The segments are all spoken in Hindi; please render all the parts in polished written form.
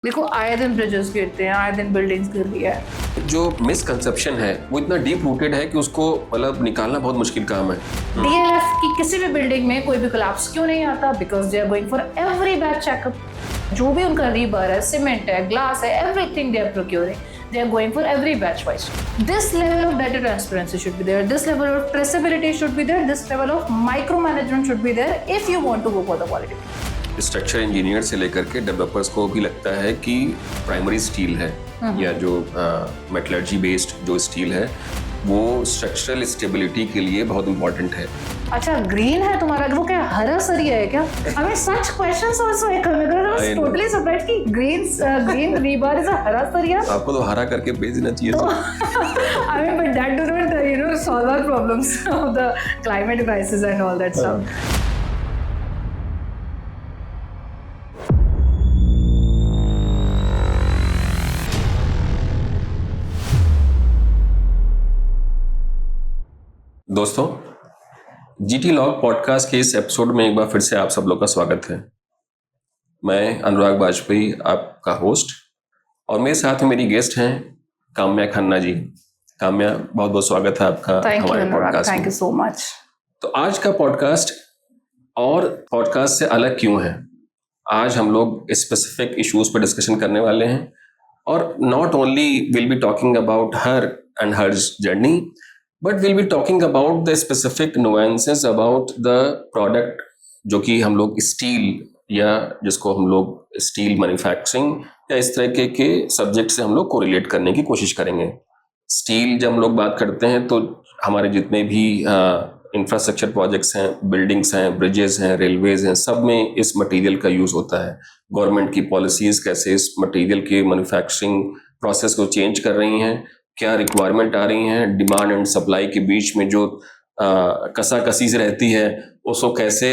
देखो आए दिन ब्रिजेस गिरते हैं, आए दिन बिल्डिंग्स गिर रही है। जो मिसकंसेप्शन है वो इतना डीप रूटेड है कि उसको मतलब निकालना बहुत मुश्किल काम है। डीएलएफ की किसी भी बिल्डिंग में कोई भी कोलैप्स क्यों नहीं आता? Because they are going for every batch checkup. जो भी उनका रीबर है, सीमेंट है, ग्लास है, everything they are procuring, they are going for every batch wise. This level of data transparency should be there, this level of traceability should be there, this level of micromanagement should be there if you want to go for the quality. Structure engineer से लेकर के डेवलपर्स को भी लगता है कि प्राइमरी स्टील है या जो मेटलर्जी बेस्ड जो स्टील है वो स्ट्रक्चरल स्टेबिलिटी के लिए बहुत इंपॉर्टेंट है। अच्छा, ग्रीन है तुम्हारा, वो क्या हरा सरिया है क्या? I mean such questions also I was totally surprised कि green rebar is a हरा सरिया। आपको तो हरा करके भेज देना चाहिए था। I mean but that do not solve our problems of the climate crisis and all that stuff. दोस्तों, जीटी लॉग पॉडकास्ट के इस एपिसोड में एक बार फिर से आप सब लोग का स्वागत है। मैं अनुराग वाजपेयी, आपका होस्ट, और मेरे साथ में मेरी गेस्ट हैं काम्या खन्ना जी। काम्या, बहुत बहुत स्वागत है आपका हमारे पॉडकास्ट में। Thank you so much. तो आज का पॉडकास्ट और पॉडकास्ट से अलग क्यों है? आज हम लोग स्पेसिफिक इश्यूज पर डिस्कशन करने वाले हैं और not only will be talking about her and hers journey, but we'll be talking about the specific nuances about the product जो कि हम लोग स्टील या जिसको हम लोग स्टील मैन्युफैक्चरिंग या इस तरह के सब्जेक्ट से हम लोग कोरिलेट करने की कोशिश करेंगे। स्टील जब हम लोग बात करते हैं तो हमारे जितने भी इंफ्रास्ट्रक्चर प्रोजेक्ट्स हैं, बिल्डिंग्स हैं, ब्रिजेस हैं, रेलवेज हैं, सब में इस मटेरियल का यूज़ होता है। गवर्नमेंट की पॉलिसीज़ कैसे इस मटेरियल के मैन्युफैक्चरिंग प्रोसेस को चेंज कर रही हैं, क्या रिक्वायरमेंट आ रही हैं, डिमांड एंड सप्लाई के बीच में जो कसाकसी से रहती है उसको कैसे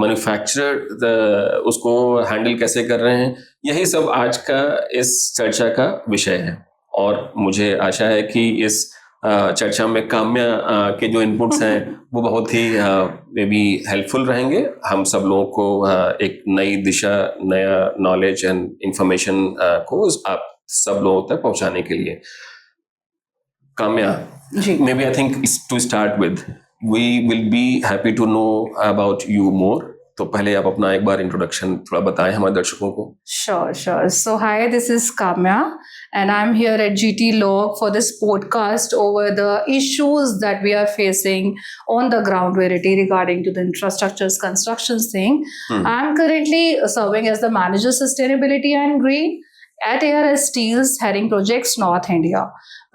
मैन्युफैक्चरर उसको हैंडल कैसे कर रहे हैं, यही सब आज का इस चर्चा का विषय है। और मुझे आशा है कि इस चर्चा में काम्या के जो इनपुट्स हैं वो बहुत ही मे बी हेल्पफुल रहेंगे हम सब लोगों को एक नई दिशा, नया नॉलेज एंड इंफॉर्मेशन को आप सब लोगों तक पहुंचाने के लिए। Kamya, maybe I think to start with, we will be happy to know about you more. तो पहले आप अपना एक बार इंट्रोडक्शन थोड़ा बताएं हमारे दर्शकों को। Sure. So hi, this is Kamya and I'm here at GT Log for this podcast over the issues that we are facing on the ground reality regarding to the infrastructure's constructions thing. I'm currently serving as the Manager Sustainability and Green at ARS Steels heading projects North India.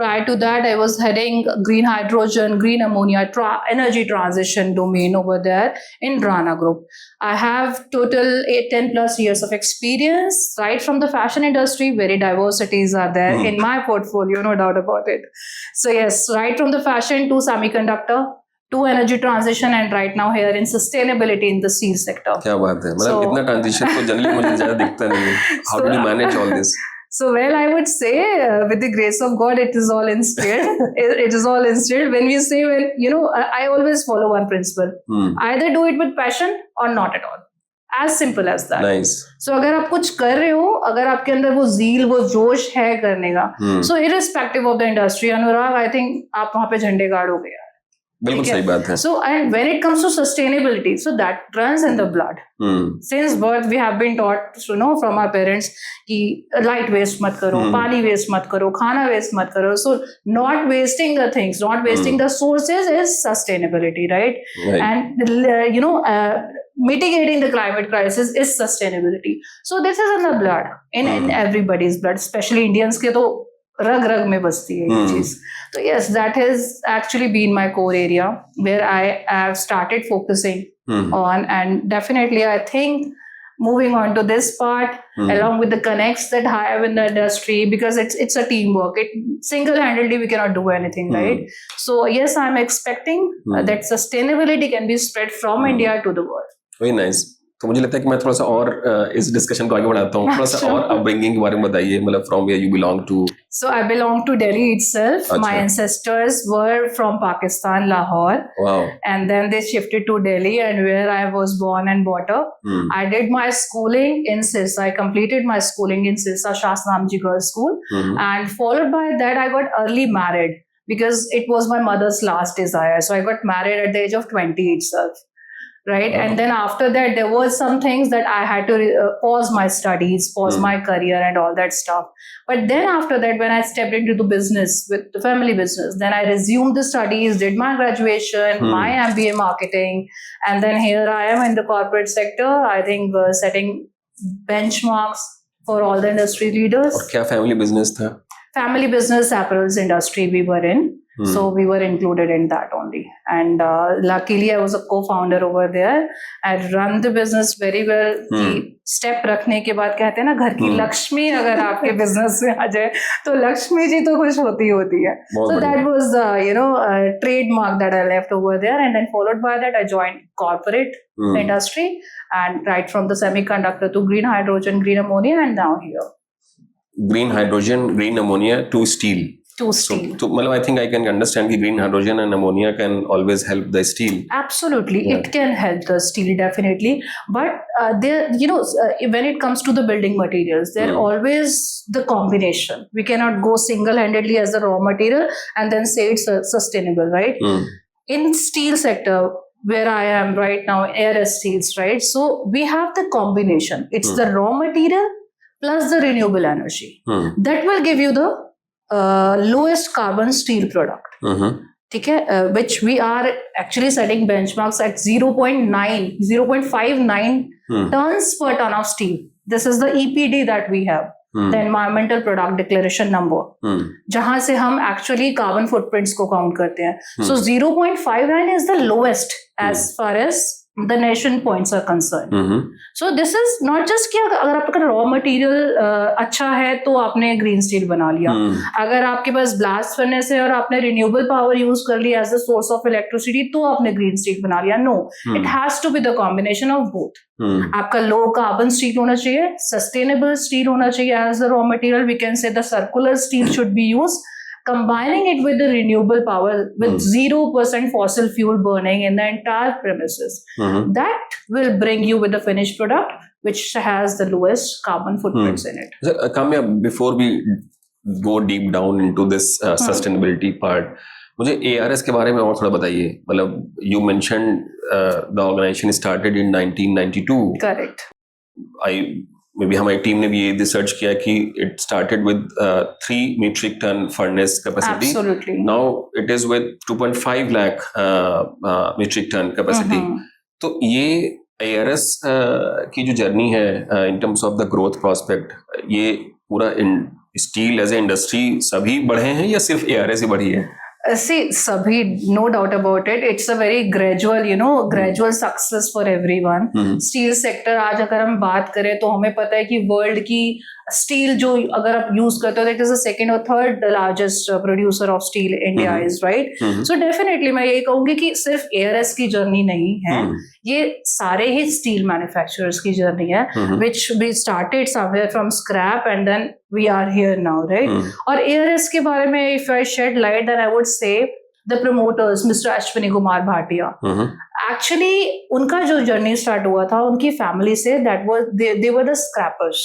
Prior to that, I was heading green hydrogen, green ammonia, energy transition domain over there in Rana Group. I have total 10 plus years of experience, right from the fashion industry, very diversities are there in my portfolio, no doubt about it. So yes, right from the fashion to semiconductor, to energy transition, and right now here in sustainability in the steel sector. क्या बात है, मतलब इतना ट्रांजिशन तो जनरली मुझे ज़्यादा दिखता नहीं है। How do you manage all this? So, well, I would say, with the grace of God, it is all instilled. It is all instilled. When we say, I always follow one principle. Either do it with passion or not at all. As simple as that. Nice. So, अगर आप कुछ कर रहे हो, अगर आपके अंदर वो ज़ील, वो जोश है करने का, so irrespective of the industry, Anurag, I think आप वहाँ पे झंडे गाड़ोगे यार। बिल्कुल सही बात है। So, and when it comes to sustainability, so that runs in the blood. Since birth, we have been taught, from our parents, कि light waste मत करो, पानी waste मत करो, खाना waste मत करो. So, not wasting the things, not wasting the sources is sustainability, right? And mitigating the climate crisis is sustainability. So, this is in the blood, in everybody's blood, especially Indians के तो रग रग में बसती है ये चीज। तो yes, that has actually been my core area where I have started focusing on, and definitely I think moving on to this part along with the connects that I have in the industry, because it's a teamwork. Single-handedly we cannot do anything, right? So yes, I'm expecting that sustainability can be spread from India to the world. Very nice. तो मुझे लगता है कि मैं थोड़ा सा और इस डिस्कशन को आगे बढ़ाता हूँ, थोड़ा सा और अपब्रिंगिंग के बारे में बताइए, मतलब from where you belong to. So I belong to Delhi itself. Achha. My ancestors were from Pakistan, Lahore, Wow. and then they shifted to Delhi, and where I was born and brought up. I did my schooling in Sirsa. I completed my schooling in Sirsa Shasnamji Girls School, and followed by that, I got early married because it was my mother's last desire. So I got married at the age of 20 itself. Right. And then after that, there was some things that I had to pause my studies, pause my career and all that stuff. But then after that, when I stepped into the business with the family business, then I resumed the studies, did my graduation, my MBA marketing. And then here I am in the corporate sector, I think setting benchmarks for all the industry leaders. और क्या family business था? Family business, apparels industry we were in. So we were included in that only. And luckily I was a co-founder over there. I run the business very well. Step रखने के बाद कहते हैं ना, घर की लक्ष्मी अगर आपके बिजनेस में आ जाए तो लक्ष्मी जी तो खुश होती है. So that was a trademark that I left over there, and then followed by that I joined corporate industry, and right from the semiconductor to green hydrogen, green ammonia, and now here. Green hydrogen, green ammonia to steel. To steel. So I think I can understand that green hydrogen and ammonia can always help the steel. Absolutely, it can help the steel definitely. But when it comes to the building materials, there always the combination. We cannot go single-handedly as the raw material and then say it's sustainable, right? In steel sector, where I am right now, ARS Steels, right? So we have the combination. It's the raw material plus the renewable energy. That will give you the lowest carbon steel product. ठीक है, which we are actually setting benchmarks at 0.59 tons per ton of steel. This is the EPD that we have, the Environmental Product Declaration number, जहां से हम actually carbon footprints को count करते हैं. So 0.59 is the lowest as far as the nation points are concerned. So this is not just कि अगर आपका raw material अच्छा है तो आपने green steel बना लिया. अगर आपके पास blast furnace है और आपने renewable power use कर लिया as the source of electricity तो आपने green steel बना लिया. No, it has to be the combination of both. आपका low carbon steel होना चाहिए, sustainable steel होना चाहिए as the raw material. We can say the circular steel should be used, combining it with the renewable power with 0% fossil fuel burning in the entire premises. That will bring you with the finished product which has the lowest carbon footprints in it. So, Kamya, before we go deep down into this sustainability part, मुझे ARS के बारे में और थोड़ा बताइए. मतलब you mentioned the organization started in 1992. Correct. Maybe हमारी टीम ने भी ये रिसर्च किया कि it started with 3 metric ton furnace capacity. Absolutely. Now it is with 2.5 lakh metric ton capacity. तो ये ARS की जो जर्नी है in terms of the growth prospect, ये पूरा स्टील एज ए इंडस्ट्री सभी बढ़े हैं या सिर्फ ARS ही बढ़ी है? See, Sabhi, no doubt about it. It's a very gradual success for everyone. Steel sector, आज अगर हम बात करें तो हमें पता है कि वर्ल्ड की स्टील जो अगर आप यूज करते हो, इट इज द सेकंड और third largest producer of steel India is, right? So definitely मैं यही कहूंगी कि सिर्फ ARS की जर्नी नहीं है, ये सारे ही स्टील मैन्युफैक्चरर्स की जर्नी है, which we started somewhere from scrap and then we are here now, right? और ARS के बारे में if I shed light then I would say the promoters, Mr. Ashwini Kumar Bhatia. Actually, उनका जो जर्नी स्टार्ट हुआ था उनकी फैमिली से, that was they were the scrappers.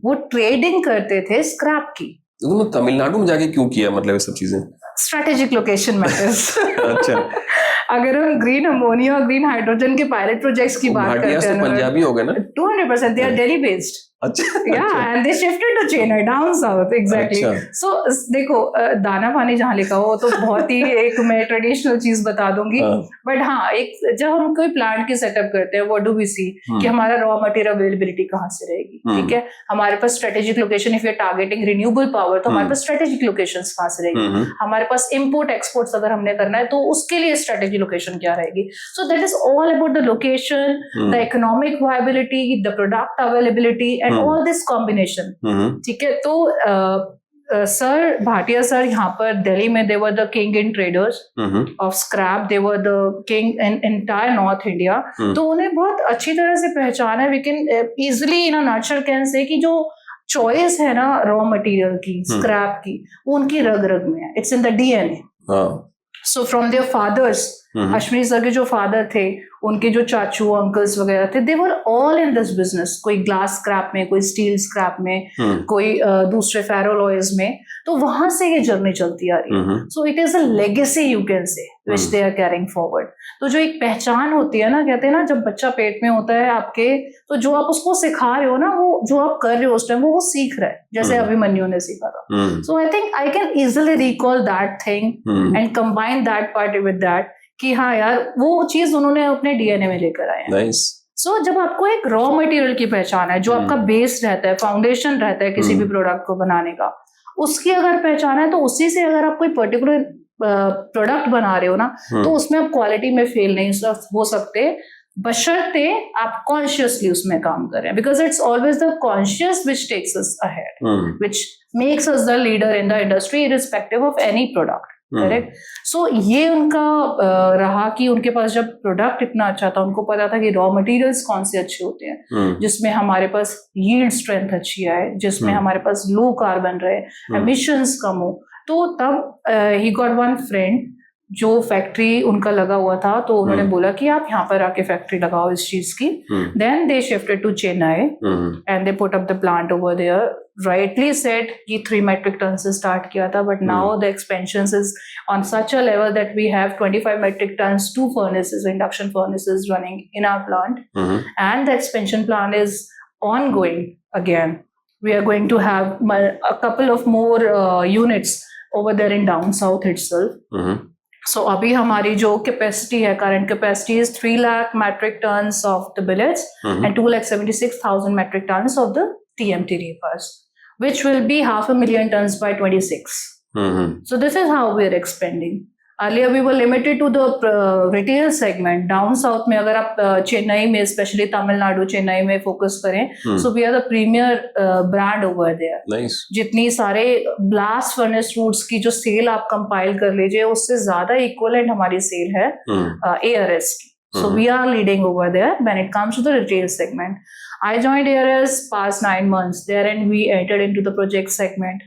वो ट्रेडिंग करते थे स्क्रैप की. उन्होंने तमिलनाडु में जाके क्यों किया, मतलब ये सब चीजें? Strategic location matters. अच्छा. अगर हम ग्रीन अमोनिया और ग्रीन हाइड्रोजन के पायलट प्रोजेक्ट्स की बात करते हैं, पंजाबी हो गए ना? 200%. They are Delhi based. अच्छा. Yeah, and they shifted to Chennai down south, exactly. So देखो, दाना पानी जहाँ लिखा हो तो बहुत ही एक मैं ट्रेडिशनल चीज बता दूंगी, बट हाँ, एक जब हम कोई प्लांट की सेटअप करते हैं, व्हाट डू वी सी कि हमारा रॉ मटेरियल अवेलेबिलिटी कहाँ से रहेगी, ठीक है? हमारे पास strategic location, if you are targeting renewable power तो हमारे पास स्ट्रेटेजिक लोकेशंस कहाँ से रहेगी, हमारे पास इंपोर्ट एक्सपोर्ट्स अगर हमने करना है तो उसके लिए स्ट्रेटेजिक लोकेशन क्या रहेगी. सो that is all about the location, the economic viability, the product availability and all this combination. ठीक है, तो सर भाटिया सर यहाँ पर दिल्ली में they were the king in traders of scrap, they were the king in entire north India. तो उन्हें बहुत अच्छी तरह से पहचान है। We can easily in a nutshell can say कि जो चॉइस है ना रॉ मटेरियल की, स्क्रैप की, वो उनकी रग रग में है, it's in the DNA. So from their fathers, Ashwini sir के जो फादर थे, उनके जो चाचू अंकल्स वगैरह थे, they were all in this business. कोई ग्लास स्क्रैप में, कोई स्टील स्क्रैप में, कोई दूसरे फेरोलॉयज में। तो वहां से ये जर्नी चलती आ रही है। So it is a legacy you can say which they are carrying forward. तो जो एक पहचान होती है ना, कहते हैं ना जब बच्चा पेट में होता है आपके, तो जो आप उसको सिखा रहे हो ना, वो जो आप कर रहे हो उस टाइम वो सीख रहा है, जैसे अभिमन्यु ने सीखा था। So I think I can easily recall that thing and combine that part with that कि हाँ यार वो चीज उन्होंने अपने डीएनए में लेकर आए हैं। नाइस। सो जब आपको एक रॉ मटेरियल की पहचान है, जो आपका बेस रहता है, फाउंडेशन रहता है किसी भी प्रोडक्ट को बनाने का, उसकी अगर पहचान है, तो उसी से अगर आप कोई पर्टिकुलर प्रोडक्ट बना रहे हो ना, तो उसमें आप क्वालिटी में फेल नहीं हो सकते, बशर्ते आप कॉन्शियसली उसमें काम करें। Because it's always the conscious which takes us ahead, which makes us the leader in the industry irrespective of any product. Correct. So ये उनका रहा कि उनके पास जब प्रोडक्ट इतना अच्छा था, उनको पता था कि रॉ मटेरियल्स कौन से अच्छे होते हैं, जिसमें हमारे पास यील्ड स्ट्रेंथ अच्छी आए, जिसमें हमारे पास लो कार्बन रहे, एमिशंस कम हो। तो तब ही गॉट वन फ्रेंड जो फैक्ट्री उनका लगा हुआ था, तो उन्होंने बोला कि आप यहाँ पर आके फैक्ट्री लगाओ इस चीज की। Then they shifted to Chennai and they put up the plant over there. Rightly said कि 3 metric tons से start किया था, but now the expansions is on such a level that we have 25 metric tons, 2 furnaces, induction furnaces running in our plant, and the expansion plan is ongoing again. We are going to have a couple of more units over there in down south itself. So अभी हमारी जो capacity है, current capacity is 3 lakh metric tons of the billets and 2,76,000 metric tons of the TMT reefers, which will be 500,000 tons by 26. So this is how we are expanding. Earlier we were limited to the retail segment. Down south में अगर आप चेन्नई में, especially तमिलनाडु, चेन्नई में फोकस करें, so we are the premier brand over there. Nice. जितनी सारे blast furnace routes की जो सेल आप कंपाइल कर लीजिए, उससे ज्यादा इक्वलेंट हमारी सेल है ARS की. So we are leading over there when it comes to the retail segment. I joined ARS past 9 months there, and we entered into the project segment.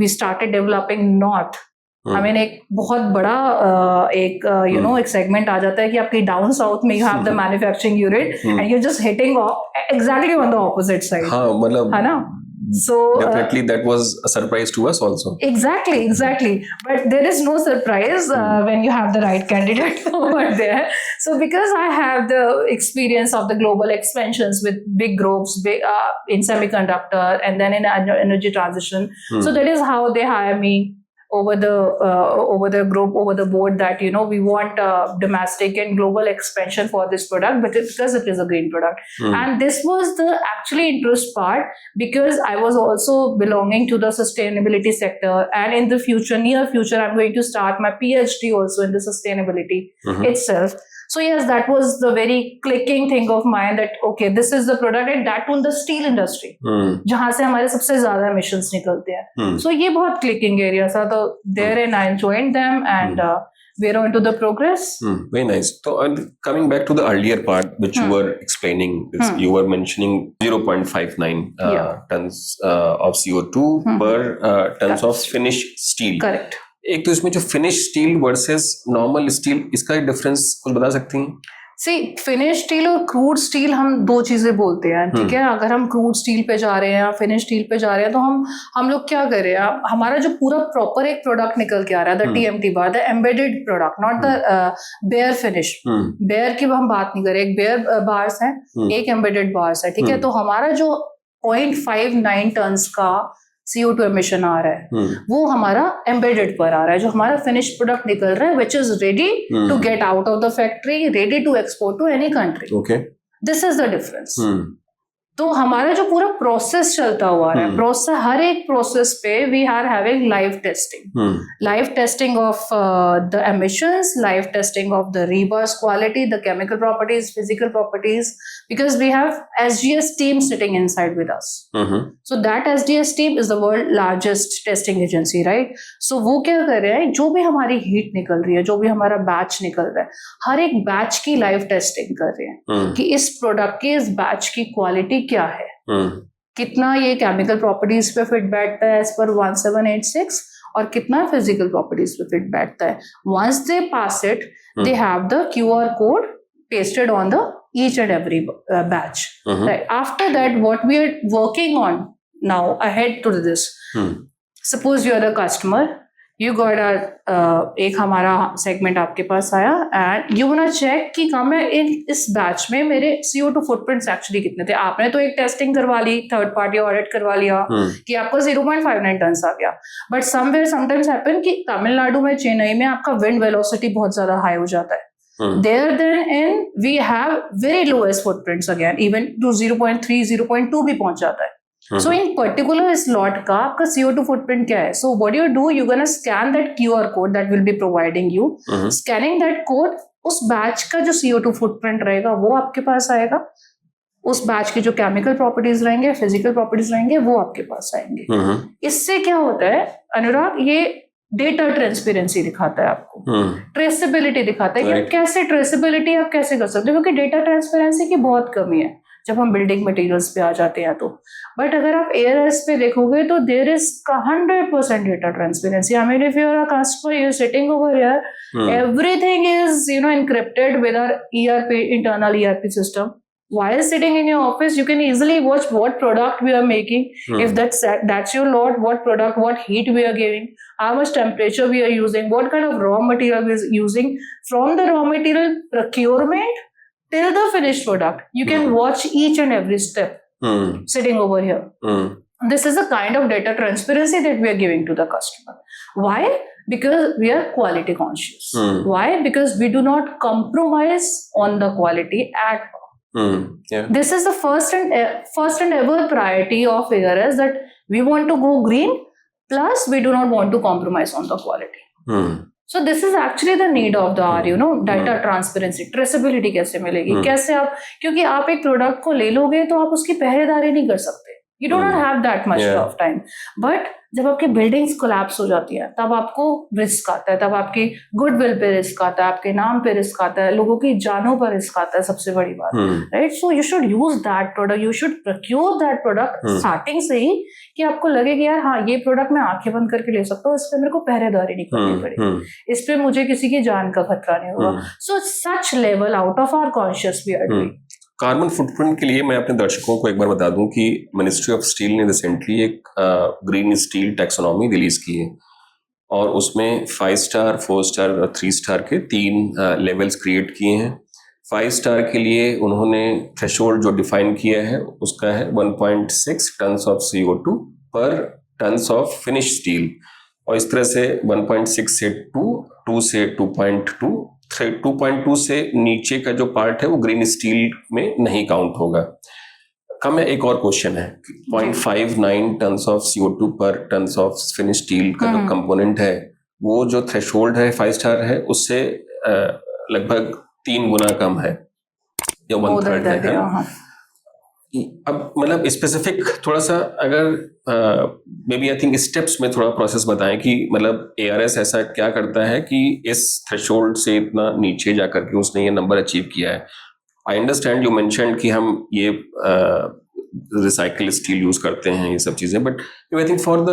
We started developing North. I mean एक बहुत बड़ा एक you know एक segment आ जाता है कि आपकी down south में you have the manufacturing unit and you're just hitting off exactly on the opposite side. हाँ मतलब है ना? So definitely that was a surprise to us also. Exactly. But there is no surprise when you have the right candidate over there. So because I have the experience of the global expansions with big groups in semiconductor and then in energy transition, so that is how they hire me over the group, over the board, that you know we want domestic and global expansion for this product, but because it is a green product. And this was the actually interest part, because I was also belonging to the sustainability sector, and in the near future I'm going to start my PhD also in the sustainability itself. So yes, that was the very clicking thing of mine, that okay, this is the product, and that on the steel industry, जहाँ से हमारे सबसे ज़्यादा emissions निकलते हैं. So ये बहुत clicking area था, तो there and I joined them, and we're on to the progress. Very nice. So coming back to the earlier part which you were explaining, you were mentioning 0.59 tons of CO2 per tons of finished steel. Correct. एक तो इसमें जो finish steel versus normal steel, इसका डिफरेंस कुछ बता सकती हैं? सी फिनिश स्टील और क्रूड स्टील हम दो चीजें बोलते हैं, ठीक है। अगर हम क्रूड स्टील पे जा रहे हैं या फिनिश स्टील पे जा रहे हैं, तो हम लोग क्या कर रहे हैं, हमारा जो पूरा प्रॉपर एक प्रोडक्ट निकल के आ रहा है, द TMT बार, the embedded product, not the bare finish. Bare की हम बात नहीं कर रहे, एक बेयर बार्स है, एक एम्बेडेड बार्स है, ठीक है। तो हमारा जो 0.59 टन्स का CO2 एमिशन आ रहा है, वो हमारा एम्बेडेड पर आ रहा है, जो हमारा फिनिश प्रोडक्ट निकल रहा है, which is ready to get out of the factory, ready to export to any country. Okay, this is the difference. तो हमारा जो पूरा प्रोसेस चलता हुआ है, प्रोसेस, हर एक प्रोसेस पे we are having live testing of the emissions, live testing of the rebus quality, the chemical properties, physical properties, because we have SGS team sitting inside with us. So that SGS team is the world largest testing agency, right? So वो क्या कर रहे हैं, जो भी हमारी हीट निकल रही है, जो भी हमारा बैच निकल रहा है, हर एक बैच की लाइव टेस्टिंग कर रहे हैं कि इस प्रोडक्ट की, इस बैच की क्वालिटी क्या है, कितना ये केमिकल प्रॉपर्टीज पे फिट बैठता है एज पर 1786 और कितना फिजिकल प्रॉपर्टीज पे फिट बैठता है. Once they pass it, they have the QR code pasted on the each and every batch. Right. After that, what we are working on now ahead to this, suppose you are a customer, you got एक हमारा सेगमेंट आपके पास आया and you want to check कि कम है इस बैच में मेरे CO2 फुटप्रिंट्स एक्चुअली कितने थे. आपने तो एक टेस्टिंग करवा ली, थर्ड पार्टी ऑडिट करवा लिया कि आपको 0.59 टन आ गया, बट समवेयर समटाइम्स हैपन कि तमिलनाडु में, चेन्नई में आपका विंड वेलोसिटी बहुत ज्यादा हाई हो जाता है. There then in we have very lowest footprints again, even to 0.3, 0.2 भी पहुंच जाता है. So in particular इस lot का आपका CO2 footprint क्या है? So what you do, you're gonna scan that QR code that will be providing you. Scanning that code, उस बैच का जो CO2 footprint रहेगा वो आपके पास आएगा. उस बैच की जो केमिकल प्रॉपर्टीज रहेंगे, फिजिकल प्रॉपर्टीज रहेंगे, वो आपके पास आएंगे. इससे क्या होता है अनुराग, ये डेटा ट्रांसपेरेंसी दिखाता है आपको, ट्रेसेबिलिटी दिखाता है कि आप कैसे ट्रेसेबिलिटी आप कैसे कर सकते हो, क्योंकि डेटा ट्रांसपेरेंसी की बहुत कमी है जब हम बिल्डिंग मटेरियल्स पे आ जाते हैं तो. बट अगर आप ARS पे देखोगे तो there is 100% data transparency. I mean if you are a customer, you are sitting over here, everything is encrypted with our ERP, internal ERP system. While sitting in your office, you can easily watch what product we are making, if that's your lot, what product, what heat we are giving, how much temperature we are using, what kind of raw material we are using, from the raw material procurement till the finished product. You can watch each and every step sitting over here. This is the kind of data transparency that we are giving to the customer. Why? Because we are quality conscious. Why? Because we do not compromise on the quality at all. Yeah. This is the first and ever priority of ARS, that we want to go green, plus we do not want to compromise on the quality. So this is actually the need of the hour, data transparency, traceability कैसे मिलेगी, कैसे आप, क्योंकि आप एक प्रोडक्ट को ले लोगे तो आप उसकी पहरेदारी नहीं कर सकते. You do not have that much of time. But जब आपकी बिल्डिंग्स कोलैप्स हो जाती है तब आपको रिस्क आता है, तब आपकी गुडविल पे रिस्क आता है, आपके नाम पे रिस्क आता है, लोगों की जानों पर रिस्क आता है, सबसे बड़ी बात, right. So you should use that product, you should procure that product starting से ही, कि आपको लगे कि यार हाँ ये प्रोडक्ट मैं आंखें बंद करके ले सकता हूँ, इस पे मेरे को पहरेदारी नहीं करनी पड़ेगी, इस पे मुझे किसी की जान का खतरा नहीं होगा. So such level out of our conscious we are doing. Carbon footprint के लिए मैं अपने दर्शकों को एक बार बता दूं कि मिनिस्ट्री ऑफ स्टील ने रिसेंटली एक ग्रीन स्टील टैक्सोनॉमी रिलीज की है, और उसमें 5 स्टार, 4 स्टार और 3 स्टार के 3 लेवल्स क्रिएट किए हैं. 5 स्टार के लिए उन्होंने थ्रेशोल्ड जो डिफाइन किया है उसका है 1.6 टन्स ऑफ CO2 पर टन्स ऑफ फिनिश स्टील, और इस तरह से 1.6 से 2 से 2.2, 2.2 से नीचे का जो पार्ट है वो ग्रीन स्टील में नहीं काउंट होगा. कम है. एक और क्वेश्चन है, 0.59 टन्स ऑफ CO2 पर टन्स ऑफ फिनिश स्टील का जो कंपोनेंट है, वो जो थ्रेशोल्ड है 5 स्टार है उससे लगभग 3 गुना कम है, या 1/3 है. अब मतलब स्पेसिफिक थोड़ा सा अगर maybe I think steps में थोड़ा प्रोसेस बताएं कि मतलब ARS ऐसा क्या करता है कि इस थ्रेशोल्ड से इतना नीचे जाकर के उसने ये नंबर अचीव किया है. आई अंडरस्टैंड यू मेंशन्ड कि हम ये रिसाइकल स्टील यूज करते हैं, ये सब चीजें, but I think for the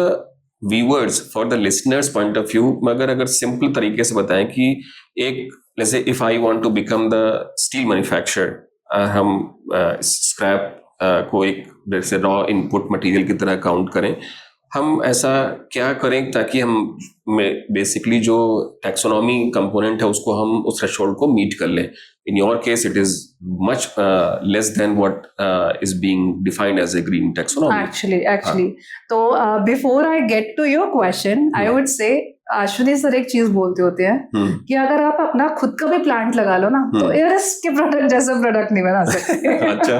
viewers, for the listeners point of view, मगर अगर सिंपल तरीके से बताएं कि एक, जैसे if I want to become the steel manufacturer, हम स्क्रैप को एक जैसे रॉ इनपुट मटेरियल की तरह काउंट करें, हम ऐसा क्या करें ताकि हम बेसिकली जो टैक्सोनॉमी कंपोनेंट है उसको हम उस थ्रेशोल्ड को मीट कर लें. In your case it is much less than what is being defined as a green taxonomy. Actually, तो before I get to your question, I would say Ashwini sir एक चीज बोलते होते हैं कि अगर आप अपना खुद का भी प्लांट लगा लो ना तो एयरएस के प्रोडक्ट जैसा प्रोडक्ट नहीं बना सकते. अच्छा.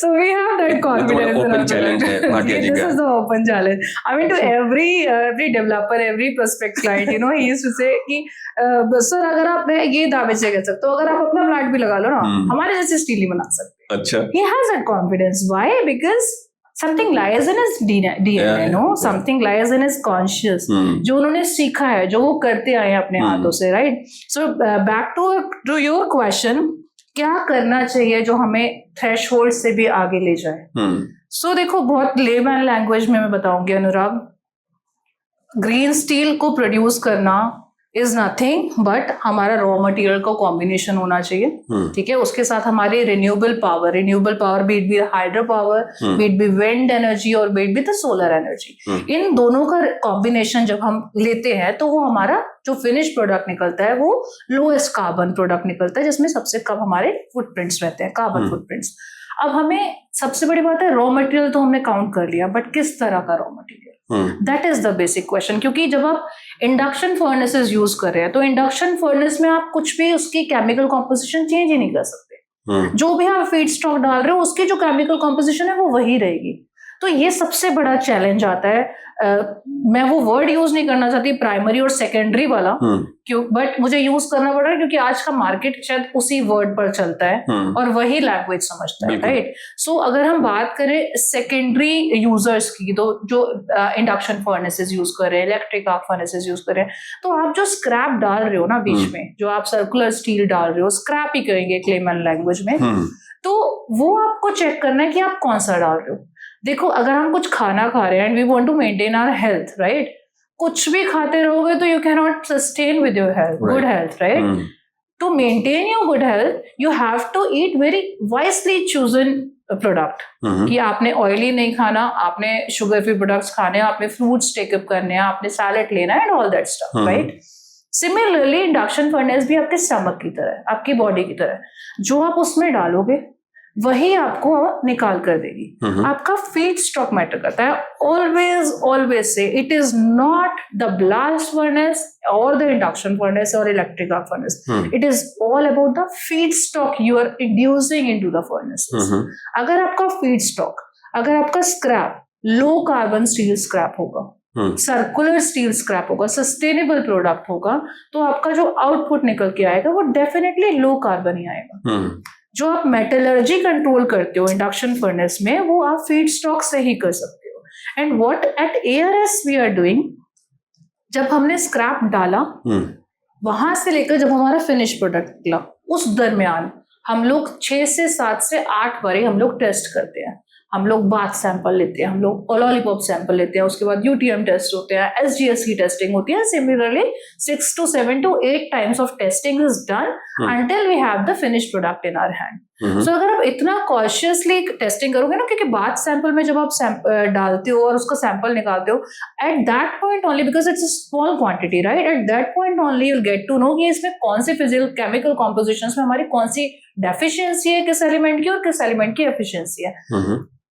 So we have that confidence. Open challenge है भाटिया जी This का. is the open challenge. I mean, to every developer, every prospect client, you know, he used to say कि सर अगर आप, मैं ये दावे से कह सकता हूँ, अगर आप अपना प्लांट भी लगा लो ना, हमारे जैसे स्टील नहीं बना सकते. अच्छा. He has that confidence. Why? Because something lies in his DNA, no? Something lies in his conscious. जो उन्होंने सीखा है, जो वो करते आए हैं अपने हाथों से, right? So back to your question, क्या करना चाहिए जो हमें थ्रेशहोल्ड से भी आगे ले जाए? So देखो, बहुत लेमैन लैंग्वेज में मैं बताऊंगी अनुराग, ग्रीन स्टील को प्रोड्यूस करना इज नथिंग बट हमारा रॉ मटेरियल का कॉम्बिनेशन होना चाहिए. ठीक है, उसके साथ हमारी renewable power beat be hydro power, beat be wind energy और beat be the solar energy, इन दोनों का कॉम्बिनेशन जब हम लेते हैं तो वो हमारा जो फिनिश प्रोडक्ट निकलता है वो लोएस्ट कार्बन प्रोडक्ट निकलता है, जिसमें सबसे कम हमारे फुटप्रिंट्स रहते हैं, कार्बन फुटप्रिंट्स. अब हमें सबसे बड़ी बात है, रॉ मटेरियल तो हमने काउंट कर लिया, बट किस तरह का raw material, that is the basic question. क्योंकि जब आप इंडक्शन फर्नेसेस यूज कर रहे हैं तो इंडक्शन फर्नेस में आप कुछ भी उसकी केमिकल कॉम्पोजिशन चेंज ही नहीं कर सकते. जो भी आप फीड स्टॉक डाल रहे हो उसकी जो केमिकल कॉम्पोजिशन है वो वही रहेगी. तो ये सबसे बड़ा चैलेंज आता है. मैं वो वर्ड यूज नहीं करना चाहती प्राइमरी और सेकेंडरी वाला, क्यों, बट मुझे यूज करना पड़ रहा है क्योंकि आज का मार्केट शायद उसी वर्ड पर चलता है और वही लैंग्वेज समझता है, राइट. सो अगर हम बात करें सेकेंडरी यूजर्स की, तो जो इंडक्शन फर्नेसेस यूज कर रहे हैं, इलेक्ट्रिक आर्क फर्नेसेस यूज कर रहे हैं, तो आप जो स्क्रैप डाल रहे हो ना बीच में, जो आप सर्कुलर स्टील डाल रहे हो, स्क्रैप ही कहेंगे क्लेमन लैंग्वेज में, तो वो आपको चेक करना है कि आप कौन सा डाल रहे हो. देखो, अगर हम कुछ खाना खा रहे हैं and we want to maintain our health, right, कुछ भी खाते रहोगे तो you can not sustain with your health, good health, right. To maintain your good health you have to eat very wisely chosen product. कि आपने ऑयली नहीं खाना, आपने शुगर फ्री प्रोडक्ट्स खाने, आपने फ्रूट्स टेकअप करने हैं, आपने सैलेड लेना है and all that stuff, right. Similarly induction furnace भी आपके स्टमक की तरह है, आपकी बॉडी की तरह है. जो आप उसमें डालोगे वही आपको निकाल कर देगी. आपका फीड स्टॉक मैटर करता है. Always say it is not the blast furnace और द इंडक्शन फर्नेस और electric arc furnace. It is all about the feedstock you are inducing into the furnaces. अगर आपका फीड स्टॉक, अगर आपका scrap low carbon steel scrap होगा, सर्कुलर स्टील स्क्रैप होगा, सस्टेनेबल प्रोडक्ट होगा, तो आपका जो आउटपुट निकल के आएगा वो डेफिनेटली लो कार्बन ही आएगा. जो आप मेटलर्जी कंट्रोल करते हो इंडक्शन फर्नेस में, वो आप फीड स्टॉक से ही कर सकते हो. And what at ARS we are doing, जब हमने स्क्रैप डाला वहां से लेकर जब हमारा फिनिश प्रोडक्ट निकला, उस दरमियान हम लोग 6 से 7 से 8 बार हम लोग टेस्ट करते हैं. हम लोग बाथ सैंपल लेते हैं, हम लोग लॉलीपॉप सैंपल लेते हैं, उसके बाद UTM टेस्ट होते हैं, SGS की टेस्टिंग होती है. Similarly 6 to 7 to 8 times of testing is done until we have the finished product in our hand. So अगर आप इतना कॉन्शियसली टेस्टिंग करोगे ना, क्योंकि बाथ सैंपल में जब आप डालते हो और उसका सैंपल निकालते हो, at that point only, because it's a small quantity, right, at that point only you'll get to know कि इसमें कौन सी फिजिकल केमिकल कॉम्पोजिशन में हमारी कौन सी डेफिशिएंसी है, किस एलिमेंट की और किस एलिमेंट की एफिशिएंसी है.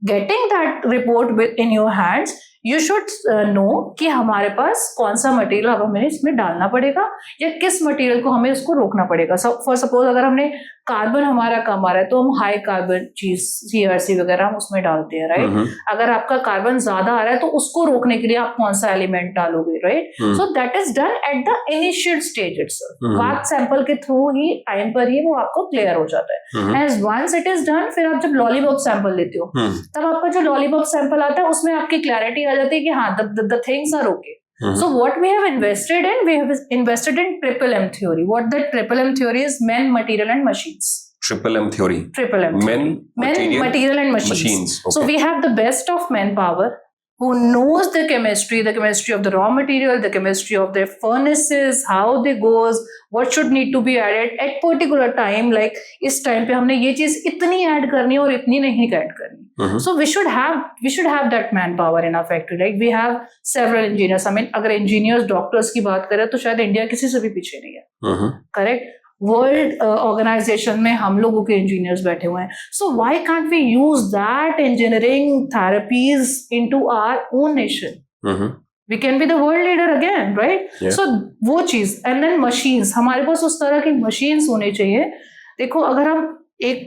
Getting that report in your hands, you should know कि हमारे पास कौन सा मटेरियल अब हमें इसमें डालना पड़ेगा या किस मटेरियल को हमें उसको रोकना पड़ेगा. फॉर सपोज अगर हमने कार्बन हमारा कम आ रहा है तो हम हाई कार्बन चीज CRC वगैरह हम उसमें डालते हैं, राइट. अगर आपका कार्बन ज्यादा आ रहा है तो उसको रोकने के लिए आप कौन सा एलिमेंट डालोगे, right. So that is done at the initial stage itself. Bath sample के थ्रू ही टाइम पर ही वो आपको क्लियर हो जाता है. As once it is done, फिर आप जब लॉलीपॉप सैंपल लेते हो तब आपका जो लॉलीपॉप सैंपल आता है उसमें आपकी क्लैरिटी आ जाती है कि हाँ, the things are okay. So what we have invested in triple M theory. What that triple M theory is: men, material and machines. Triple M theory. Triple M. Men, material and machines. Okay. So we have the best of manpower who knows the chemistry of the raw material, the chemistry of their furnaces, how they goes, what should need to be added at particular time. Like इस टाइम पे हमने ये चीज इतनी ऐड करनी है और इतनी नहीं ऐड करनी. So we should have that manpower in our factory. Like we have several engineers. I mean, अगर engineers, doctors की बात करें तो शायद इंडिया किसी से भी पीछे नहीं है. Correct? वर्ल्ड ऑर्गेनाइजेशन में हम लोगों के इंजीनियर्स बैठे हुए हैं. So why can't we use that engineering therapies into our own nation. We can be the world leader again, right? Yeah. So वो चीज, एंड देन मशीन्स, हमारे पास उस तरह की मशीन्स होनी चाहिए. देखो, अगर हम एक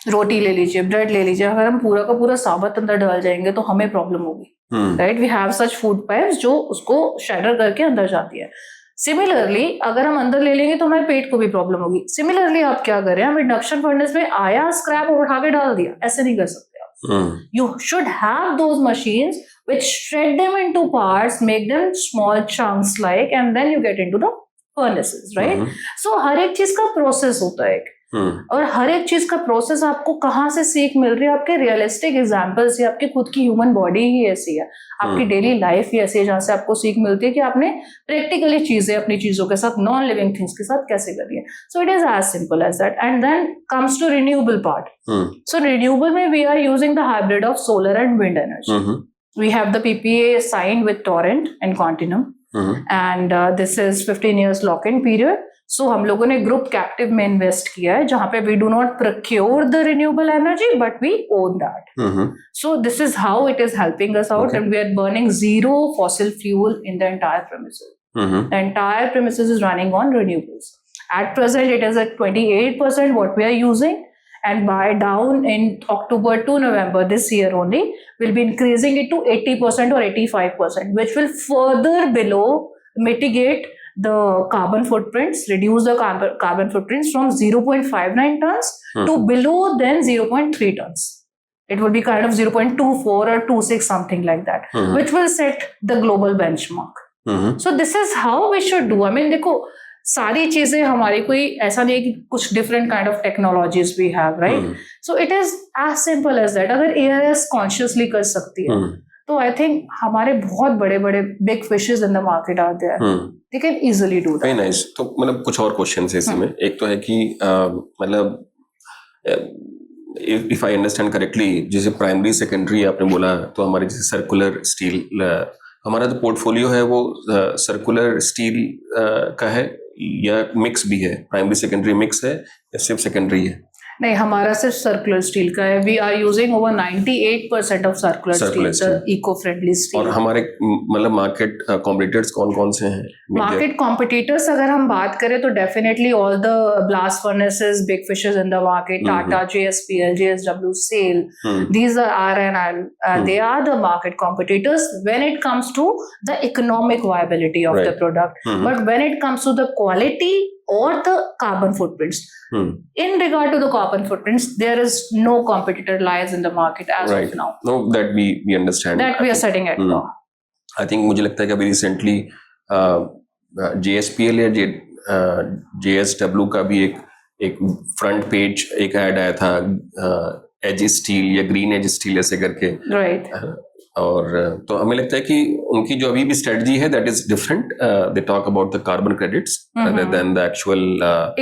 रोटी ले लीजिए, ब्रेड ले लीजिए, अगर हम पूरा का पूरा साबुत अंदर डाल जाएंगे तो हमें प्रॉब्लम होगी, right? We have such food pipes जो उसको शैडर करके अंदर जाती है. सिमिलरली अगर हम अंदर ले लेंगे तो हमारे पेट को भी प्रॉब्लम होगी. सिमिलरली आप क्या करें, हम इंडक्शन फर्नेस में आया स्क्रैप उठा के डाल दिया, ऐसे नहीं कर सकते आप. You should have those machines which shred them into parts, make them small chunks like, and then you get into the furnaces, right? So हर एक चीज का प्रोसेस होता है और हर एक चीज का प्रोसेस आपको कहाँ से सीख मिल रही है? आपके रियलिस्टिक एग्जांपल से. आपकी खुद की ह्यूमन बॉडी ही ऐसी है, आपकी डेली लाइफ ही ऐसी है जहाँ से आपको सीख मिलती है कि आपने प्रैक्टिकली चीजें अपनी चीजों के साथ, नॉन लिविंग थिंग्स के साथ कैसे करनी है. So it is as simple as that. And then comes to renewable part. So renewable में we are using the hybrid of solar and wind energy. We have the PPA signed with Torrent and Continuum, and this is 15 years lock-in period. So हम लोगों ने ग्रुप कैप्टिव में इन्वेस्ट किया है जहाँ पे we do not procure the renewable energy but we own that. So this is how it is helping us out, and we are burning zero fossil fuel in the entire premises. The entire premises is running on renewables. At present, it is at 28% what we are using. And by down in October to November this year only, we'll be increasing it to 80% or 85%, which will further below mitigate the carbon footprints, reduce the carbon footprints from 0.59 tons to below then 0.3 tons. It will be kind of 0.24 or 26, something like that, which will set the global benchmark. So this is how we should do. I mean, देखो, सारी चीजें हमारी कोई ऐसा नहीं है कि कुछ different kind of technologies we have, right? So it is as simple as that. अगर एआरएस कॉन्शियसली कर सकती है तो आई थिंक हमारे बहुत बड़े बड़े big fishes in the market are there, they can easily do that. Very nice. तो मतलब कुछ और क्वेश्चंस है इसमें. एक तो है कि मतलब इफ आई अंडरस्टैंड करेक्टली, जैसे प्राइमरी सेकेंडरी आपने बोला, तो हमारे जैसे सर्कुलर स्टील, हमारा जो पोर्टफोलियो है वो सर्कुलर स्टील का है या मिक्स भी है? प्राइमरी सेकेंडरी मिक्स है या सिर्फ सेकेंडरी है? नहीं, हमारा सिर्फ सर्कुलर स्टील का है. We are using over 98% of circular steel, eco friendly स्टील. और हमारे मतलब मार्केट कॉम्पिटिटर्स कौन कौन से हैं? मार्केट कॉम्पिटिटर्स अगर हम बात करें तो definitely all the blast furnaces, big fishes in the market, Tata, JSPL, JSW, SAIL, these are R&L, they are the market competitors when it comes to the economic viability of the product. But when it comes to the quality or the carbon footprints, in regard to the carbon footprints, there is no competitor lies in the market as of now. No, that we understand. That we are setting at law. I think मुझे लगता है कि अभी रिसेंटली JSPL या JSW का भी एक फ्रंट पेज एक ऐड आया था, एज स्टील या ग्रीन एज स्टील ऐसे करके, राइट? और तो हमें लगता है कि उनकी जो अभी भी स्ट्रेटजी है that is different. They talk about the carbon credits rather than the actual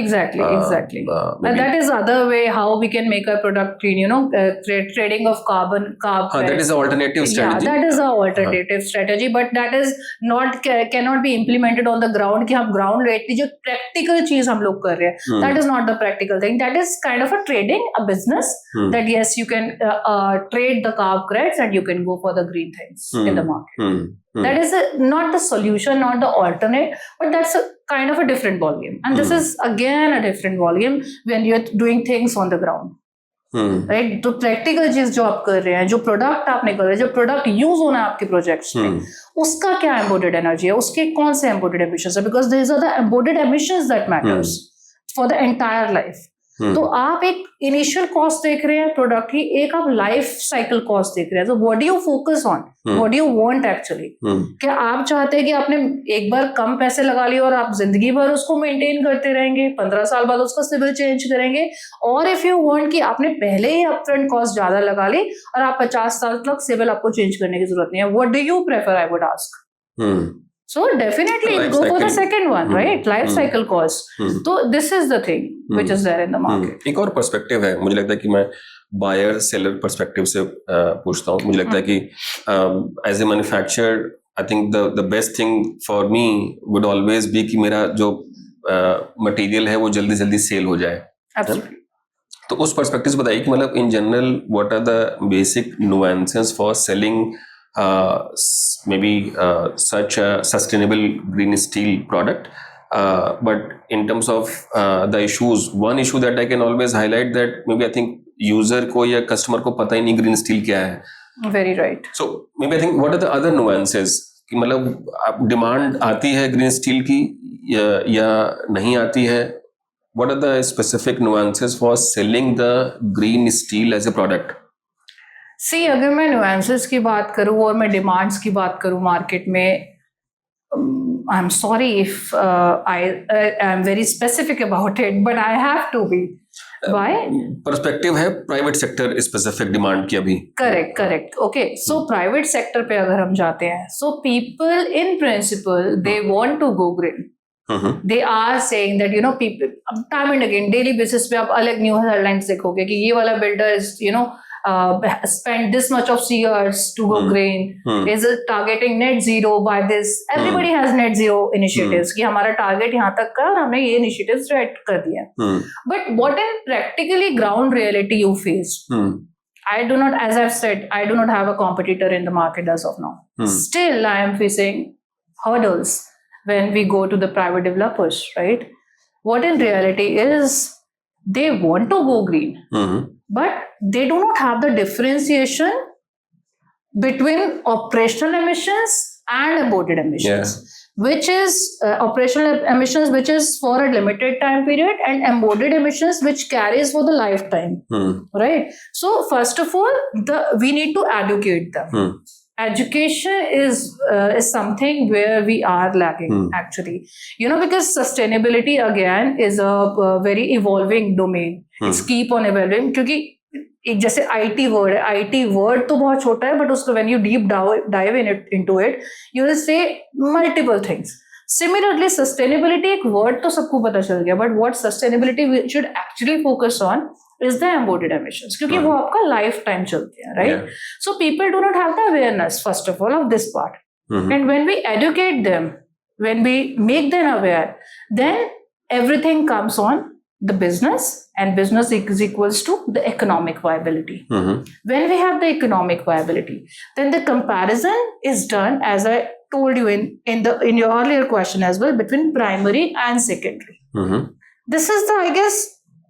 exactly and that is other way how we can make our product clean, you know, trading of carbon that is an alternative strategy. Yeah, that is a alternative strategy, but that is not cannot be implemented on the ground कि हम ground rate जो practical चीज हम लोग कर रहे हैं, that is not the practical thing. That is kind of a trading, a business that yes, you can trade the carb credits and you can go for the green things in the market. That is not the solution, not the alternate, but that's a kind of a different ballgame. And this is again a different ballgame when you're doing things on the ground. Right? तो प्रैक्टिकल चीज जो आप कर रहे हैं, जो प्रोडक्ट आपने कर रहे हैं, जो प्रोडक्ट यूज होना है आपके प्रोजेक्ट्स में, उसका क्या एम्बोडेड एनर्जी है, उसके कौन से एम्बोडेड एमिशंस है? Because this are the embodied emissions that matters for the entire life. तो आप एक इनिशियल कॉस्ट देख रहे हैं प्रोडक्ट की, एक आप लाइफ साइकिल कॉस्ट देख रहे हैं. तो what do you focus on, what do you want actually? क्या आप चाहते हैं कि आपने एक बार कम पैसे लगा लिए और आप जिंदगी भर उसको मेंटेन करते रहेंगे, 15 साल बाद उसका सिविल चेंज करेंगे? और इफ यू वांट कि आपने पहले ही अपफ्रंट कॉस्ट ज्यादा लगा ली और आप 50 साल तक सिविल आपको चेंज करने की जरूरत नहीं है, what do you prefer? I would ask. So definitely go for the second one, right? Life cycle cost. So this is the thing which is there in the market. एक और पर्सपेक्टिव है, मुझे लगता है कि मैं बायर सेलर पर्सपेक्टिव से पूछता हूँ. मुझे लगता है कि as a manufacturer I think the best thing for me would always be कि मेरा जो मटेरियल है वो जल्दी जल्दी सेल हो जाए. तो उस पर्सपेक्टिव से बताइए कि मतलब in general what are the basic nuances for selling maybe such a sustainable green steel product. But in terms of the issues, one issue that I can always highlight that maybe I think user को या customer को पता ही नहीं green steel क्या है. Very right. So maybe I think what are the other nuances कि मतलब डिमांड आती है ग्रीन स्टील की या नहीं आती है. What are the specific nuances for selling the green steel as a product? See, अगर मैं nuances की बात करूँ और मैं demands की बात करूँ मार्केट में, I'm sorry if I am very specific about it, but I have to be. Why? Perspective है प्राइवेट सेक्टर स्पेसिफिक डिमांड की अभी. Correct. Okay, so private sector पे अगर हम जाते हैं, so people in principle they want to go green. They are saying that you know people, time and again daily basis पे आप अलग न्यूज़ हेडलाइंस देखोगे कि ये वाला builder is you know spend this much of years to go green, is it targeting net zero by this. Everybody has net zero initiatives कि हमारा टारगेट यहाँ तक का और हमने ये initiatives सेट कर दिया. But what in practically ground reality you face? I do not, as I've said, I do not have a competitor in the market as of now. Still, I am facing hurdles when we go to the private developers, right? What in reality is they want to go green, but they do not have the differentiation between operational emissions and embodied emissions. Which is operational emissions which is for a limited time period, and embodied emissions which carries for the lifetime. Right? So first of all, we need to educate them. Education is something where we are lacking actually, you know, because sustainability again is a very evolving domain. It's keep on evolving क्योंकि एक जैसे IT वर्ड है, IT वर्ड तो बहुत छोटा है, बट उसको when you deep dive into it, you will say multiple things. Similarly, sustainability एक वर्ड तो सबको पता चल गया, but what sustainability we should actually focus on is the embodied emissions, क्योंकि वो आपका लाइफ टाइम चलती है, right? So people do not have the awareness first of all of this part, and when we educate them, when we make them aware, then everything comes on the business, and business is equals to the economic viability. When we have the economic viability, then the comparison is done, as I told you in your earlier question as well, between primary and secondary. This is the, I guess,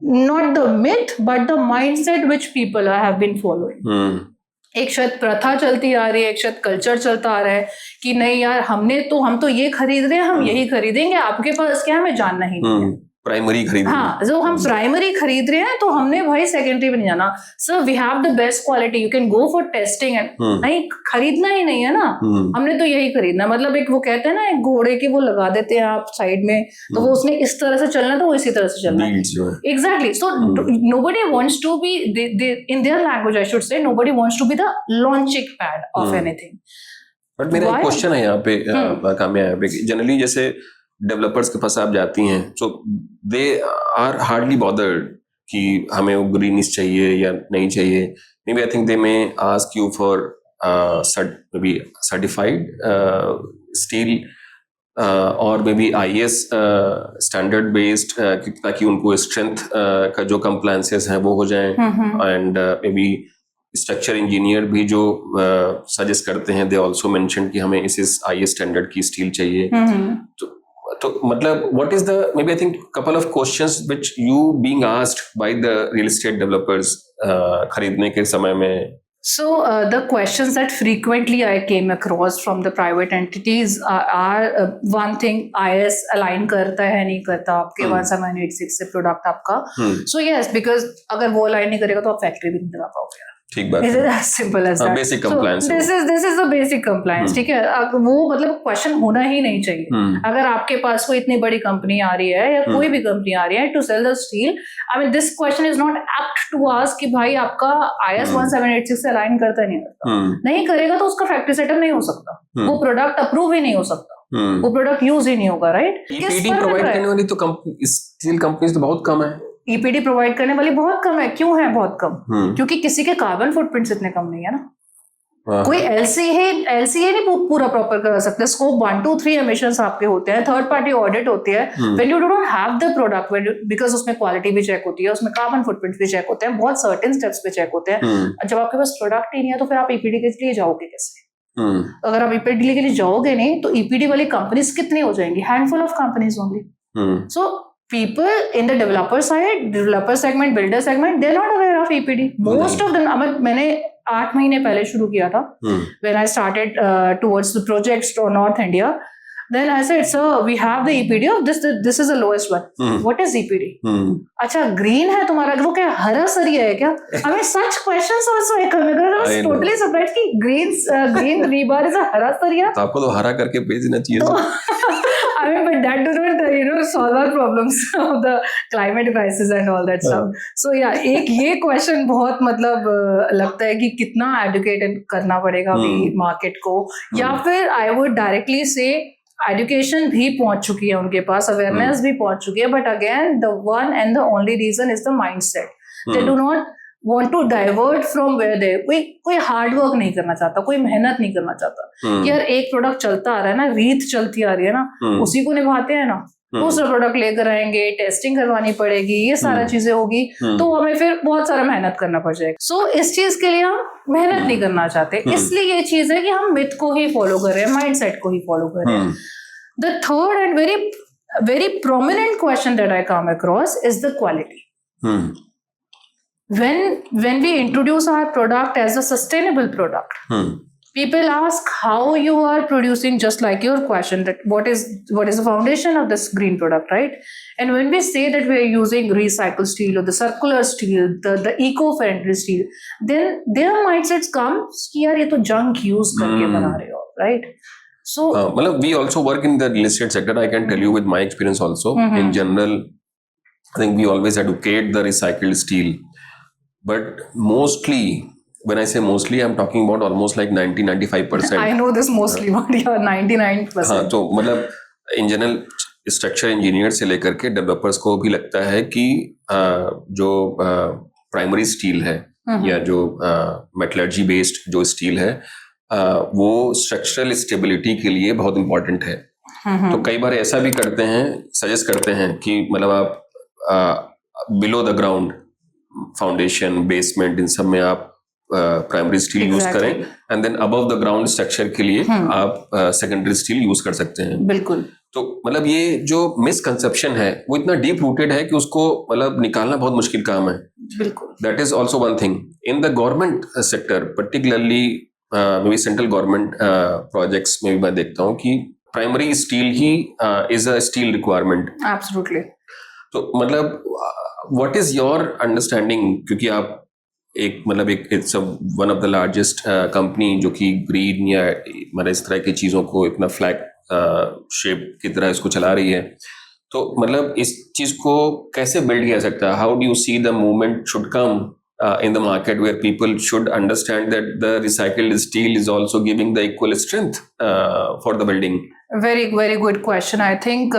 not the myth but the mindset which people have been following. एक शायद प्रथा चलती आ रही है, एक शायद कल्चर चलता आ रहा है कि नहीं यार हम तो ये खरीद रहे हैं, हम यही खरीदेंगे, आपके पास क्या हमें जानना ही नहीं है. प्राइमरी खरीद, हाँ, जो हम प्राइमरी खरीद रहे हैं तो हमने भाई सेकेंडरी में नहीं जाना. Sir we have the best quality, you can go for testing and नहीं खरीदना ही नहीं है ना, हमने तो यही खरीदना. मतलब एक वो कहते हैं ना, एक घोड़े की वो लगा देते हैं आप साइड में, तो वो उसने इस तरह से चलना तो वो इसी तरह से चलना है. Exactly. So nobody wants to be, in their language I should say, nobody wants to be the launching pad of anything. But मेरा एक क्वेश्चन है यहाँ पे काम्या, जनरली जैसे डेवलपर्स के पास आप जाती हैं, so they are hardly bothered कि हमें वो ग्रीनिश चाहिए या नहीं चाहिए. Maybe I think they may ask you for maybe certified steel और maybe IS standard based, ताकि उनको स्ट्रेंथ का जो कंप्लायंसेस हैं वो हो जाएं. And may be structure engineer भी जो सजेस्ट करते हैं, दे ऑल्सो मेंशन कि हमें इस IS स्टैंडर्ड की स्टील चाहिए. तो मतलब what is the, maybe I think couple of questions which you being asked by the real estate developers खरीदने के समय में. So the questions that frequently I came across from the private entities are one thing, IS align करता है नहीं करता आपके 1786 से प्रोडक्ट आपका. So yes, because अगर वो अलाइन नहीं करेगा तो आप फैक्ट्री भी नहीं लगा पाओगे. ठीक बात है. As simple as that. Basic compliance. This is the basic compliance. ठीक है, वो मतलब क्वेश्चन होना ही नहीं चाहिए. अगर आपके पास कोई इतनी बड़ी कंपनी आ रही है या कोई भी कंपनी आ रही है to sell the steel, I mean this question is not apt to ask कि भाई आपका IS 1786 से अलाइन करता नहीं करता. नहीं करेगा तो उसका फैक्ट्री सेटअप नहीं हो सकता, वो प्रोडक्ट अप्रूव ही नहीं हो सकता, वो प्रोडक्ट यूज ही नहीं होगा. राइट? EPD प्रोवाइड करने वाली तो स्टील कंपनीज तो बहुत कम है. EPD प्रोवाइड करने वाली बहुत कम है. क्यों है बहुत कम? क्योंकि किसी के कार्बन फुटप्रिंट्स इतने कम नहीं है ना. कोई LCA नहीं पूरा प्रॉपर कर सकते. स्कोप 1, 2, 3 एमिशंस आपके होते हैं, थर्ड पार्टी ऑडिट होती है. When you do not have the product, because उसमें क्वालिटी भी चेक होती है, उसमें कार्बन फुटप्रिंट्स भी चेक होते हैं, बहुत सर्टेन स्टेप्स पे चेक होते हैं. जब आपके पास प्रोडक्ट ही नहीं है तो फिर आप EPD के लिए जाओगे कैसे? अगर आप ईपीडी के लिए जाओगे नहीं तो ईपीडी वाली कंपनीज कितनी हो जाएंगी? Handful of companies only. So people in the developer side, developer segment, builder segment, they're not aware of EPD. Most of them, मैंने 8 महीने पहले शुरू किया था. When I started towards the projects to North India, then I said, sir, we have the EPD of this is the lowest one. What is EPD? अच्छा, green है तुम्हारा, वो क्या हरा सरिया है क्या? I mean, such questions also I come across. I was totally surprised कि green rebar is a हरा सरिया. आपको तो हरा करके भेजना चाहिए. I mean, but that does not, solve our problems of the climate crisis and all that stuff. So yeah, एक ये question बहुत मतलब लगता है कि कितना educate करना पड़ेगा अभी market को, या फिर I would directly say education भी पहुंच चुकी है उनके पास, awareness भी पहुंच चुकी है, but again the one and the only reason is the mindset. They do not want to divert from where they, कोई हार्ड वर्क नहीं करना चाहता, कोई मेहनत नहीं करना चाहता. यार एक प्रोडक्ट चलता आ रहा है ना, रीत चलती आ रही है ना, उसी को निभाते हैं ना. दूसरा प्रोडक्ट लेकर आएंगे, टेस्टिंग करवानी पड़ेगी, ये सारा चीजें होगी, तो हमें फिर बहुत सारा मेहनत करना पड़ जाएगा. सो इस चीज के लिए हम मेहनत नहीं करना चाहते, इसलिए ये चीज है कि हम मिथ को ही फॉलो कर रहे हैं, माइंडसेट को ही फॉलो कर रहे हैं. The third and very prominent question that I come across is the quality. When we introduce our product as a sustainable product, people ask how you are producing, just like your question, that what is the foundation of this green product, right? And when we say that we are using recycled steel or the circular steel, the eco-friendly steel, then their mindsets comes कि यार ये तो junk use करके बना रहे हो, right? So we also work in the real estate sector. I can tell you with my experience also. In general, I think we always advocate the recycled steel. But mostly, when I say mostly, I'm talking about almost like 90-95%. I know this mostly, but yeah, 99%. हाँ, तो मतलब in general structure engineer से लेकर के developers को भी लगता है कि जो primary steel है या जो metallurgy based जो steel है, वो structural stability के लिए बहुत important है. तो कई बार ऐसा भी करते हैं, suggest करते हैं कि मतलब आप below the ground foundation, basement, इन सब में आप प्राइमरी स्टील यूज करें, and then above the ground structure के लिए आप सेकेंडरी स्टील यूज कर सकते हैं. बिल्कुल. तो मतलब ये जो मिसकंसेप्शन है वो इतना डीप रूटेड है कि उसको मतलब निकालना बहुत मुश्किल काम है. बिल्कुल. That is also one thing in the government sector, particularly may be central government projects में भी मैं देखता हूँ कि primary steel he is a steel requirement. Absolutely. तो मतलब व्हाट इज योर अंडरस्टैंडिंग, क्योंकि आप एक मतलब एक it's one of the largest company जो कि ग्रीन या मतलब इस तरह की चीज़ों को इतना फ्लैग शेप की तरह इसको चला रही है, तो मतलब इस चीज़ को कैसे बिल्ड किया सकता है? How do you see the movement should come in the market where people should understand that the recycled steel is also giving the equal strength for the building? Very very good question. I think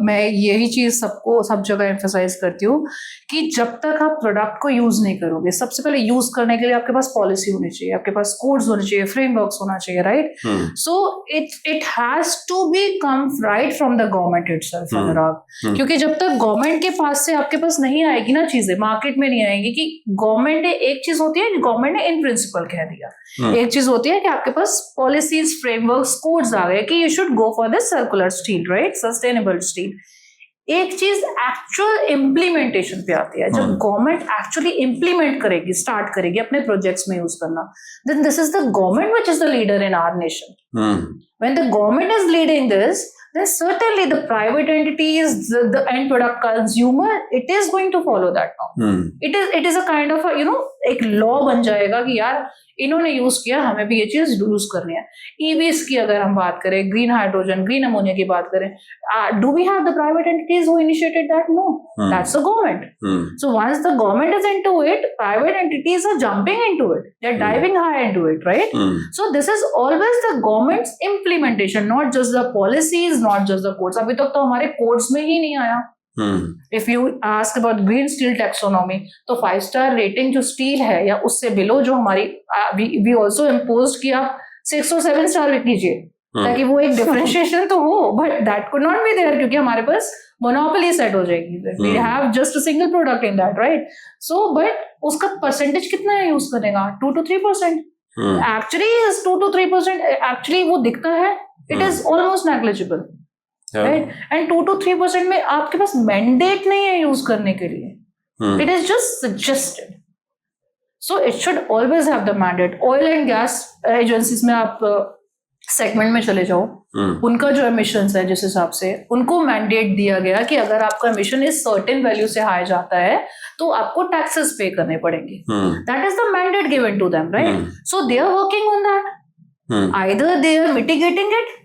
मैं यही चीज सब जगह एम्फसाइज करती हूँ कि जब तक आप प्रोडक्ट को यूज नहीं करोगे, सबसे पहले यूज करने के लिए आपके पास पॉलिसी होनी चाहिए, आपके पास कोड्स होने चाहिए, फ्रेमवर्क्स होना चाहिए, right? So it has to be come right from the government itself, Anurag. क्योंकि जब तक गवर्नमेंट के पास से आपके पास नहीं आएगी ना चीजें, मार्केट में नहीं आएंगी, कि गवर्नमेंट ने एक चीज होती है कि गवर्नमेंट ने इन प्रिंसिपल कह दिया, एक चीज होती है कि आपके पास पॉलिसीज, फ्रेमवर्क्स, कोड्स आ गए कि you should go for this circular steel, right? Sustainable steel. एक चीज एक्चुअल इम्प्लीमेंटेशन पे आती है. जब गवर्नमेंट एक्चुअली इम्प्लीमेंट करेगी, स्टार्ट करेगी अपने प्रोजेक्ट्स में यूज करना, then this is the government which is the leader in our nation. When the government is leading this, then certainly the private entities, the end product consumer, it is going to follow that now. It is a kind of a एक लॉ बन जाएगा कि यार इन्होंने यूज किया, हमें भी ये चीज यूज करनी है. ईवीज की अगर हम बात करें, ग्रीन हाइड्रोजन, ग्रीन अमोनिया की बात करें, do we have the private entities who initiated that? No, that's the government. So once the government is into it, private entities are jumping into it, they are diving high into it, right? So this is always the government's implementation, not just the policies, not just the codes. अभी तक तो हमारे कोड्स में ही नहीं आया. If you ask about green steel taxonomy, तो 5-star rating जो स्टील है या उससे बिलो जो हमारी we also imposed कि आप 6 और 7 स्टार कीजिए, ताकि वो एक डिफरेंशिएशन तो हो, but that could not be there क्योंकि हमारे पास मोनोपोली सेट हो जाएगी. We have just a single product in that, right? So but उसका परसेंटेज कितना है यूज करेगा? 2 to 3%. एक्चुअली 2 to 3% एक्चुअली वो दिखता है, it is almost negligible, right? And 2 to 3% में आपके पास मैंडेट नहीं है यूज करने के लिए, it is just suggested. So it should always have the mandate. Oil and gas agencies में आप सेगमेंट में चले जाओ, उनका जो एमिशंस है जिस हिसाब से उनको मैंडेट दिया गया कि अगर आपका एमिशन इस सर्टेन वैल्यू से हाई जाता है तो आपको टैक्सेस पे करने पड़ेंगे. That is the mandate given to them, right? So they are working on that. Either they are mitigating it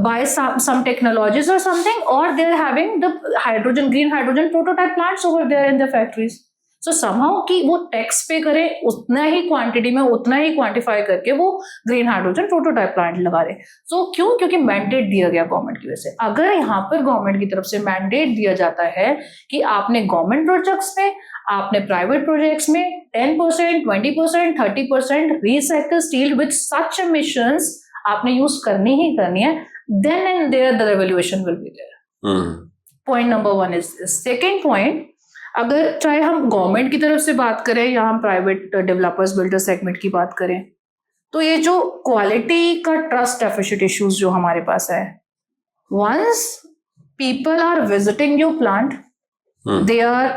by some technologies or something, or they're having the green hydrogen prototype plants over there in the factories. So somehow कि वो टैक्स पे करे उतना ही क्वांटिटी में, उतना ही क्वांटिफाई करके वो ग्रीन हाइड्रोजन प्रोटोटाइप प्लांट लगा रहे. सो क्यों? क्योंकि मैंडेट दिया गया गवर्नमेंट की वजह से. अगर यहाँ पर गवर्नमेंट की तरफ से मैंडेट दिया जाता है कि आपने गवर्नमेंट प्रोजेक्ट्स में, आपने प्राइवेट प्रोजेक्ट्स में 10%, 20%, 30% recycle steel with such emissions आपने यूज करनी ही करनी है, then and there the revaluation will be there. Point number 1 is this. Second point, अगर चाहे हम गवर्नमेंट की तरफ से बात करें या हम प्राइवेट डेवलपर्स बिल्डर सेगमेंट की बात करें, तो ये जो क्वालिटी का ट्रस्ट डेफिसिट इश्यूज जो हमारे पास है, once people are visiting your plant, they are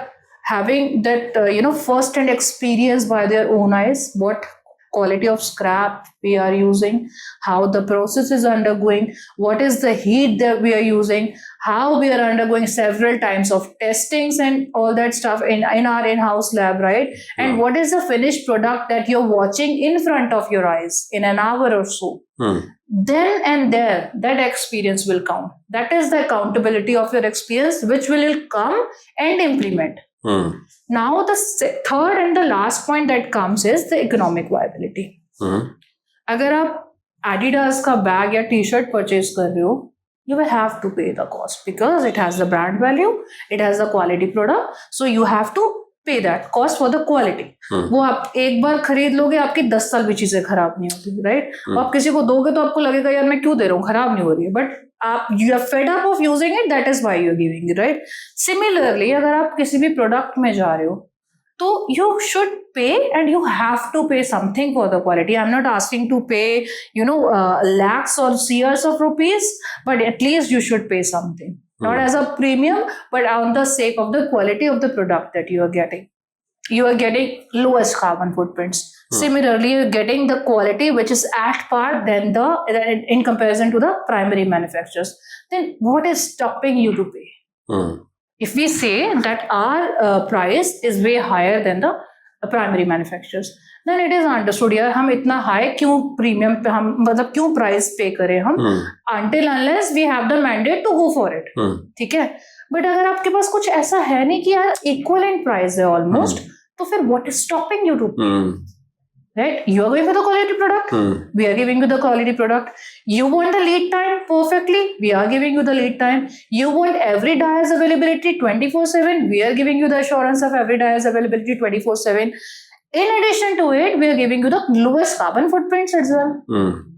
having that first hand experience by their own eyes, what quality of scrap we are using, how the process is undergoing, what is the heat that we are using, how we are undergoing several times of testings and all that stuff in our in-house lab, right? And what is the finished product that you're watching in front of your eyes in an hour or so. Then and there, that experience will count. That is the accountability of your experience, which will come and implement. Now the third and the last point that comes is the economic viability. अगर आप Adidas का बैग या टी-शर्ट परचेज कर रहे हो, you will have to pay the cost because it has the brand value, it has the quality product, so you have to pay that cost for the quality. वो आप एक बार खरीद लोगे, आपकी 10 साल भी चीजें खराब नहीं होती, राइट? आप किसी को दोगे तो आपको लगेगा यार मैं क्यों दे रहा हूँ, खराब नहीं हो रही है, बट आप you are fed up of using it, that is why you are giving it, right? Similarly, अगर आप किसी भी प्रोडक्ट में जा रहे हो तो you should pay and you have to pay something for the quality. I'm not asking to pay lakhs or years of rupees, but at least you should pay something, not as a premium, but on the sake of the quality of the product that you are getting. You are getting lowest carbon footprints. Similarly, you're getting the quality which is at par than in comparison to the primary manufacturers. Then what is stopping you to pay? If we say that our price is way higher than the primary manufacturers, then it is understood यार हम इतना high क्यों प्रीमियम पे हम मतलब क्यों प्राइस पे करें हम, until unless we have the mandate to go for it. ठीक है? बट अगर आपके पास कुछ ऐसा है नहीं कि यार equivalent price है almost, तो फिर what is stopping you to pay? Right? You are going for the quality product. We are giving you the quality product. You want the lead time perfectly. We are giving you the lead time. You want every dyer's availability 24/7. We are giving you the assurance of every dyer's availability 24/7. In addition to it, we are giving you the lowest carbon footprints as well.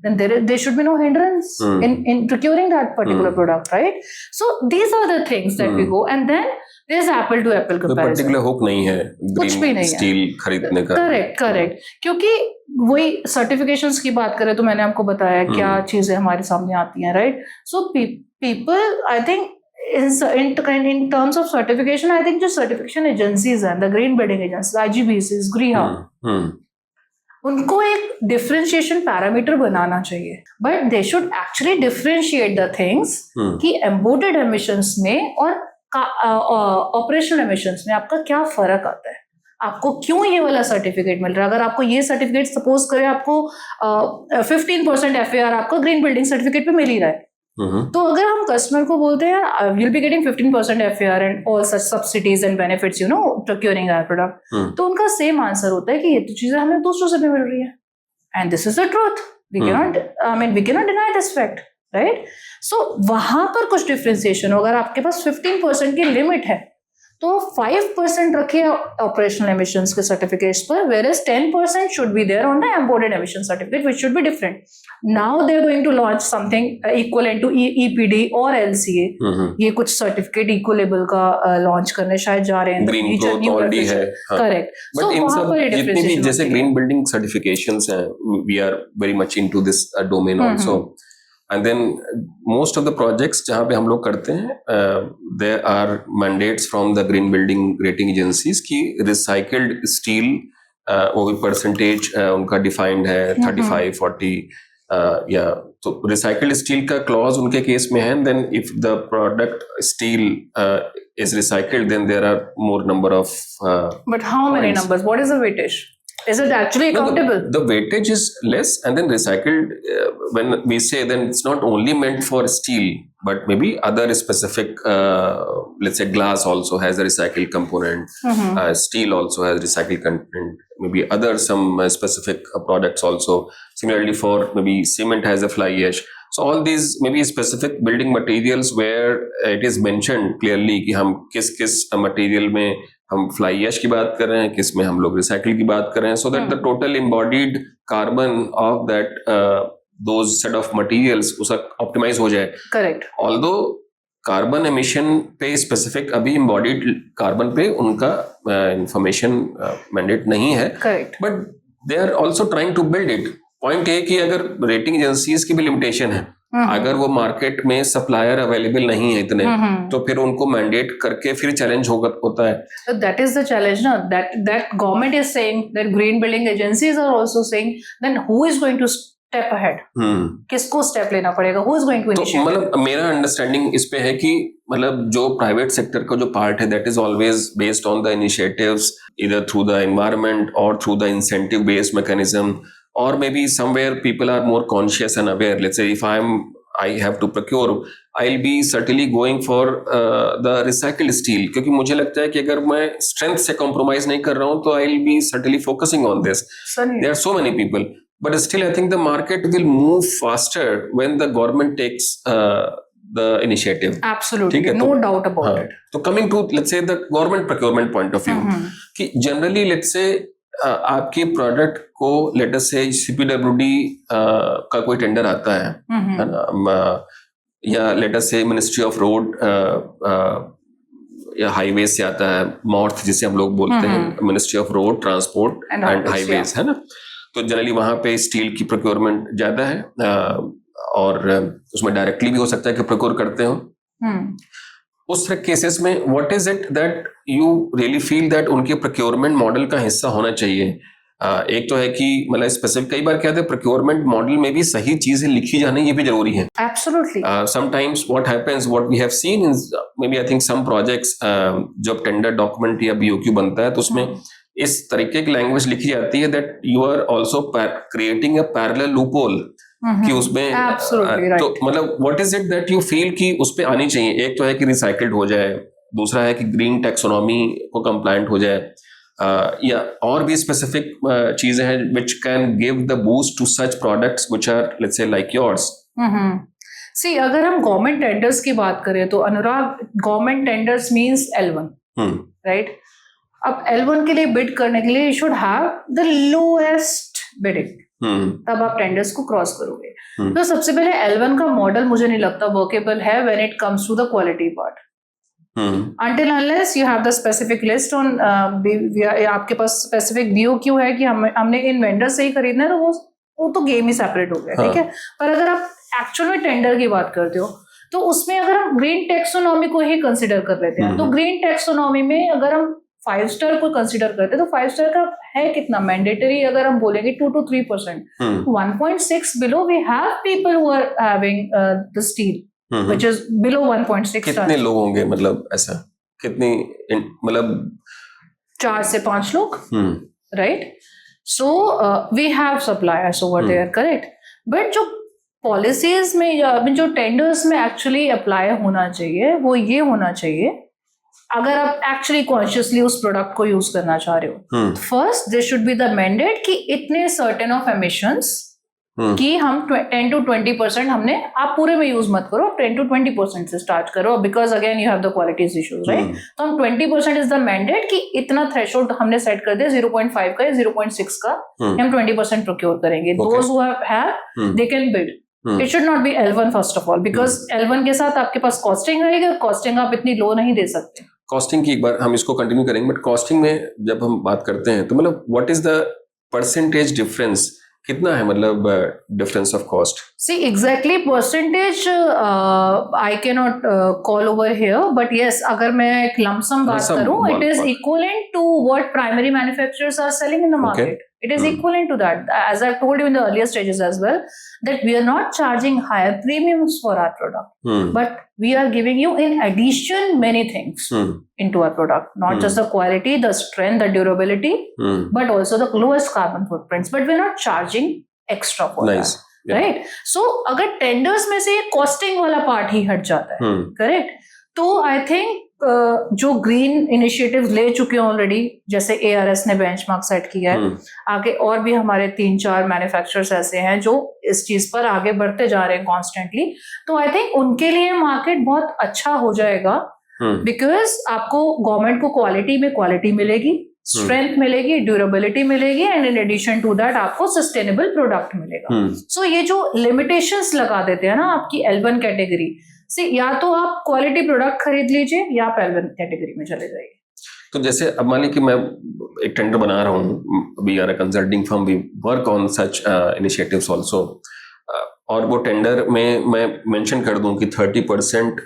Then there should be no hindrance in procuring that particular product, right? So these are the things that we go, and then there's apple to apple comparison. Particular hook नहीं है ग्रीन स्टील खरीदने का. करेक्ट. क्योंकि वही सर्टिफिकेशंस की बात करें तो मैंने आपको बताया क्या चीजें हमारे सामने आती हैं, right? So people I think in terms of certification, I think जो certification agencies हैं, the green building agencies, IGBCs, GREHA, उनको एक differentiation parameter बनाना चाहिए. But they should actually differentiate the things कि embodied emissions में और operational emissions में आपका क्या फर्क आता है, आपको क्यों ये वाला सर्टिफिकेट मिल रहा है. अगर आपको ये सर्टिफिकेट सपोज करें आपको 15% FAR आपका ग्रीन बिल्डिंग सर्टिफिकेट पे मिल ही रहा है, तो अगर हम कस्टमर को बोलते हैं you'll be getting 15% FAR and all such subsidies and benefits, procuring our product, तो उनका सेम आंसर होता है कि ये तो चीजें हमें दूसरों से भी मिल रही है, and this is the truth. We cannot deny this fact, right? So वहां पर कुछ डिफरेंशिएशन हो. अगर आपके पास 15% की लिमिट है तो 5% रखे ऑपरेशनल एमिशंस के सर्टिफिकेट्स पर, whereas 10% should be there on the embodied emission certificate, which should be different. Now they're going to launch something equivalent to EPD or LCA. ये कुछ सर्टिफिकेट इक्वलेबल का लॉन्च करने शायद जा रहे हैं. ग्रीन ग्रोथ ऑलरेडी है. करेक्ट. बट इन सब जितनी भी जैसे ग्रीन बिल्डिंग सर्टिफिकेशंस हैं, we are very much into this domain also. And then most of the projects जहाँ पे हम लोग करते हैं, there are mandates from the green building rating agencies कि recycled steel वो भी percentage उनका defined है 35-40 या तो recycled steel का clause उनके केस में है. Then if the product steel is recycled, then there are more number of but how many points. numbers? What is the weightage? Is it actually accountable? No, the weightage is less, and then recycled, when we say, then it's not only meant for steel, but maybe other specific, let's say glass also has a recycled component, steel also has recycled content, maybe other some specific products also. Similarly for maybe cement has a fly ash. So all these maybe specific building materials where it is mentioned clearly कि हम किस material में हम फ्लाई ऐश की बात कर रहे हैं, किस में हम लोग रिसाइकिल की बात कर रहे हैं, so that the total embodied carbon of that those set of materials उसका ऑप्टिमाइज हो जाए. करेक्ट. ऑल्दो कार्बन एमिशन पे स्पेसिफिक अभी एम्बॉडीड कार्बन पे उनका इंफॉर्मेशन मैंडेट नहीं है. Correct. But they are also trying to build it. Point है कि अगर रेटिंग एजेंसीज की भी लिमिटेशन है, अगर वो मार्केट में सप्लायर अवेलेबल नहीं है इतने, तो फिर उनको मैंडेट करके फिर चैलेंज होता है. दैट इज द चैलेंज ना, that government is saying, that green building agencies are also saying, then who is going to step ahead? किसको स्टेप लेना पड़ेगा? Who is going to initiate? तो मतलब मेरा अंडरस्टैंडिंग इस पे है कि मतलब जो प्राइवेट सेक्टर का जो पार्ट है, that is always based on the initiatives, either through the environment और through the incentive based mechanism, or maybe somewhere people are more conscious and aware. Let's say if I have to procure, I'll be certainly going for the recycled steel, क्योंकि मुझे लगता है कि अगर मैं strength से compromise नहीं कर रहा हूँ, तो I'll be certainly focusing on this. There are so many people, but still I think the market will move faster when the government takes the initiative. Absolutely, no doubt about it. तो coming to let's say the government procurement point of view, कि generally let's say आपके प्रोडक्ट को लेट अस से CPWD का कोई टेंडर आता है ना, या लेट अस से मिनिस्ट्री ऑफ रोड या हाईवे से आता है, मॉर्थ जिसे हम लोग बोलते हैं, ministry of road transport and highways, है ना. तो जनरली वहां पे स्टील की प्रोक्योरमेंट ज्यादा है, और उसमें डायरेक्टली भी हो सकता है कि प्रोक्योर करते हो. उस केसेस में what is it that you really feel that उनके प्रोक्योरमेंट मॉडल का हिस्सा होना चाहिए? एक तो है कि मतलब स्पेसिफिक, कई बार क्या है प्रोक्योरमेंट मॉडल में भी सही चीजें लिखी जाना ये भी जरूरी है. Absolutely. Sometimes what happens, what we have seen is maybe I think some projects, जब टेंडर डॉक्यूमेंट या BOQ बनता है तो उसमें इस तरीके की लैंग्वेज लिखी जाती है that you are also creating a parallel loophole कि उसमें तो मतलब what is it that you feel कि उस पे आनी चाहिए? एक तो है कि रिसाइकल्ड हो जाए, दूसरा है कि ग्रीन टैक्सोनॉमी को कंप्लायंट हो जाए, या और भी स्पेसिफिक चीजें हैं which can give the boost to such products which are let's say like yours. See अगर हम गवर्नमेंट टेंडर्स की बात करें तो Anurag, government tenders means L1, right? अब L1 के लिए बिड करने के लिए you should have the lowest bidding, तब आप टेंडर्स को क्रॉस करोगे. तो सबसे पहले L1 का मॉडल मुझे नहीं लगता वर्केबल है when it comes to the quality part. Until unless you have the specific list on आपके पास स्पेसिफिक BOQ है कि हमने इन वेंडर से ही खरीदना है, तो वो तो गेम ही सेपरेट हो गया, ठीक है. पर अगर आप एक्चुअल में टेंडर की बात करते हो तो उसमें अगर हम ग्रीन टैक्सोनॉमी को ही कंसिडर कर लेते हैं, तो ग्रीन टैक्सोनॉमी में अगर हम 5 स्टार को कंसिडर करते हैं तो 5 स्टार का है कितना मैंडेटरी? अगर हम बोलेंगे 2 to 3%, 1.6 below we have people who are having the steel which is below 1.6 कितने stars. लोग होंगे मतलब ऐसा? कितनी मतलब 4 से 5 लोग, right? So we have suppliers over there, correct. But जो पॉलिसीज में या जो टेंडर्स में एक्चुअली अप्लाई होना चाहिए वो ये होना चाहिए, अगर आप एक्चुअली कॉन्शियसली उस प्रोडक्ट को यूज करना चाह रहे हो, first there should be the mandate कि इतने सर्टेन ऑफ एमिशंस कि हम 10 to 20% हमने, आप पूरे में यूज मत करो, 10 to 20% से स्टार्ट करो, because again you have the qualities issues, right? तो हम 20% इज द मैंडेट कि इतना थ्रेशोल्ड हमने सेट कर दिया 0.5 का या 0.6 का, हम 20% प्रोक्योर करेंगे. Those who have they can build. It should not be L1 first of all, because L1 के साथ आपके पास कॉस्टिंग आएगी, कॉस्टिंग आप इतनी लो नहीं दे सकते. कॉस्टिंग की एक बार हम इसको कंटिन्यू करेंगे, बट कॉस्टिंग में जब हम बात करते हैं तो मतलब what is the percentage difference, कितना है मतलब difference of cost? See, exactly percentage I cannot call over here, but yes, अगर मैं एक lump sum बात करूं, it is equivalent to what primary manufacturers are selling in the market. It is equivalent to that. As I've told you in the earlier stages as well, that we are not charging higher premiums for our product, but we are giving you in addition many things into our product, not just the quality, the strength, the durability, but also the lowest carbon footprints. But we're not charging extra for that. Right. So अगर टेंडर्स में से ये कॉस्टिंग वाला पार्ट ही हट जाता है, करेक्ट, तो आई थिंक जो ग्रीन इनिशिएटिव्स ले चुके हैं ऑलरेडी, जैसे ARS ने बेंचमार्क सेट किया है, आगे और भी हमारे 3-4 मैन्युफैक्चरर्स ऐसे हैं जो इस चीज पर आगे बढ़ते जा रहे हैं कॉन्स्टेंटली, तो आई थिंक उनके लिए मार्केट बहुत अच्छा हो जाएगा, बिकॉज आपको गवर्नमेंट को क्वालिटी में क्वालिटी मिलेगी, स्ट्रेंथ मिलेगी, ड्यूरेबिलिटी मिलेगी, and in addition to that आपको सस्टेनेबल प्रोडक्ट मिलेगा. सो ये जो लिमिटेशंस लगा देते हैं ना आपकी L1 कैटेगरी से, या तो आप क्वालिटी प्रोडक्ट खरीद लीजिए या आप L1 कैटेगरी में चले जाइए. तो जैसे अब मान ली कि मैं एक टेंडर बना रहा हूँ, we are a consulting firm, we work on such initiatives also, और वो टेंडर में मैं मेंशन कर दूं कि 30%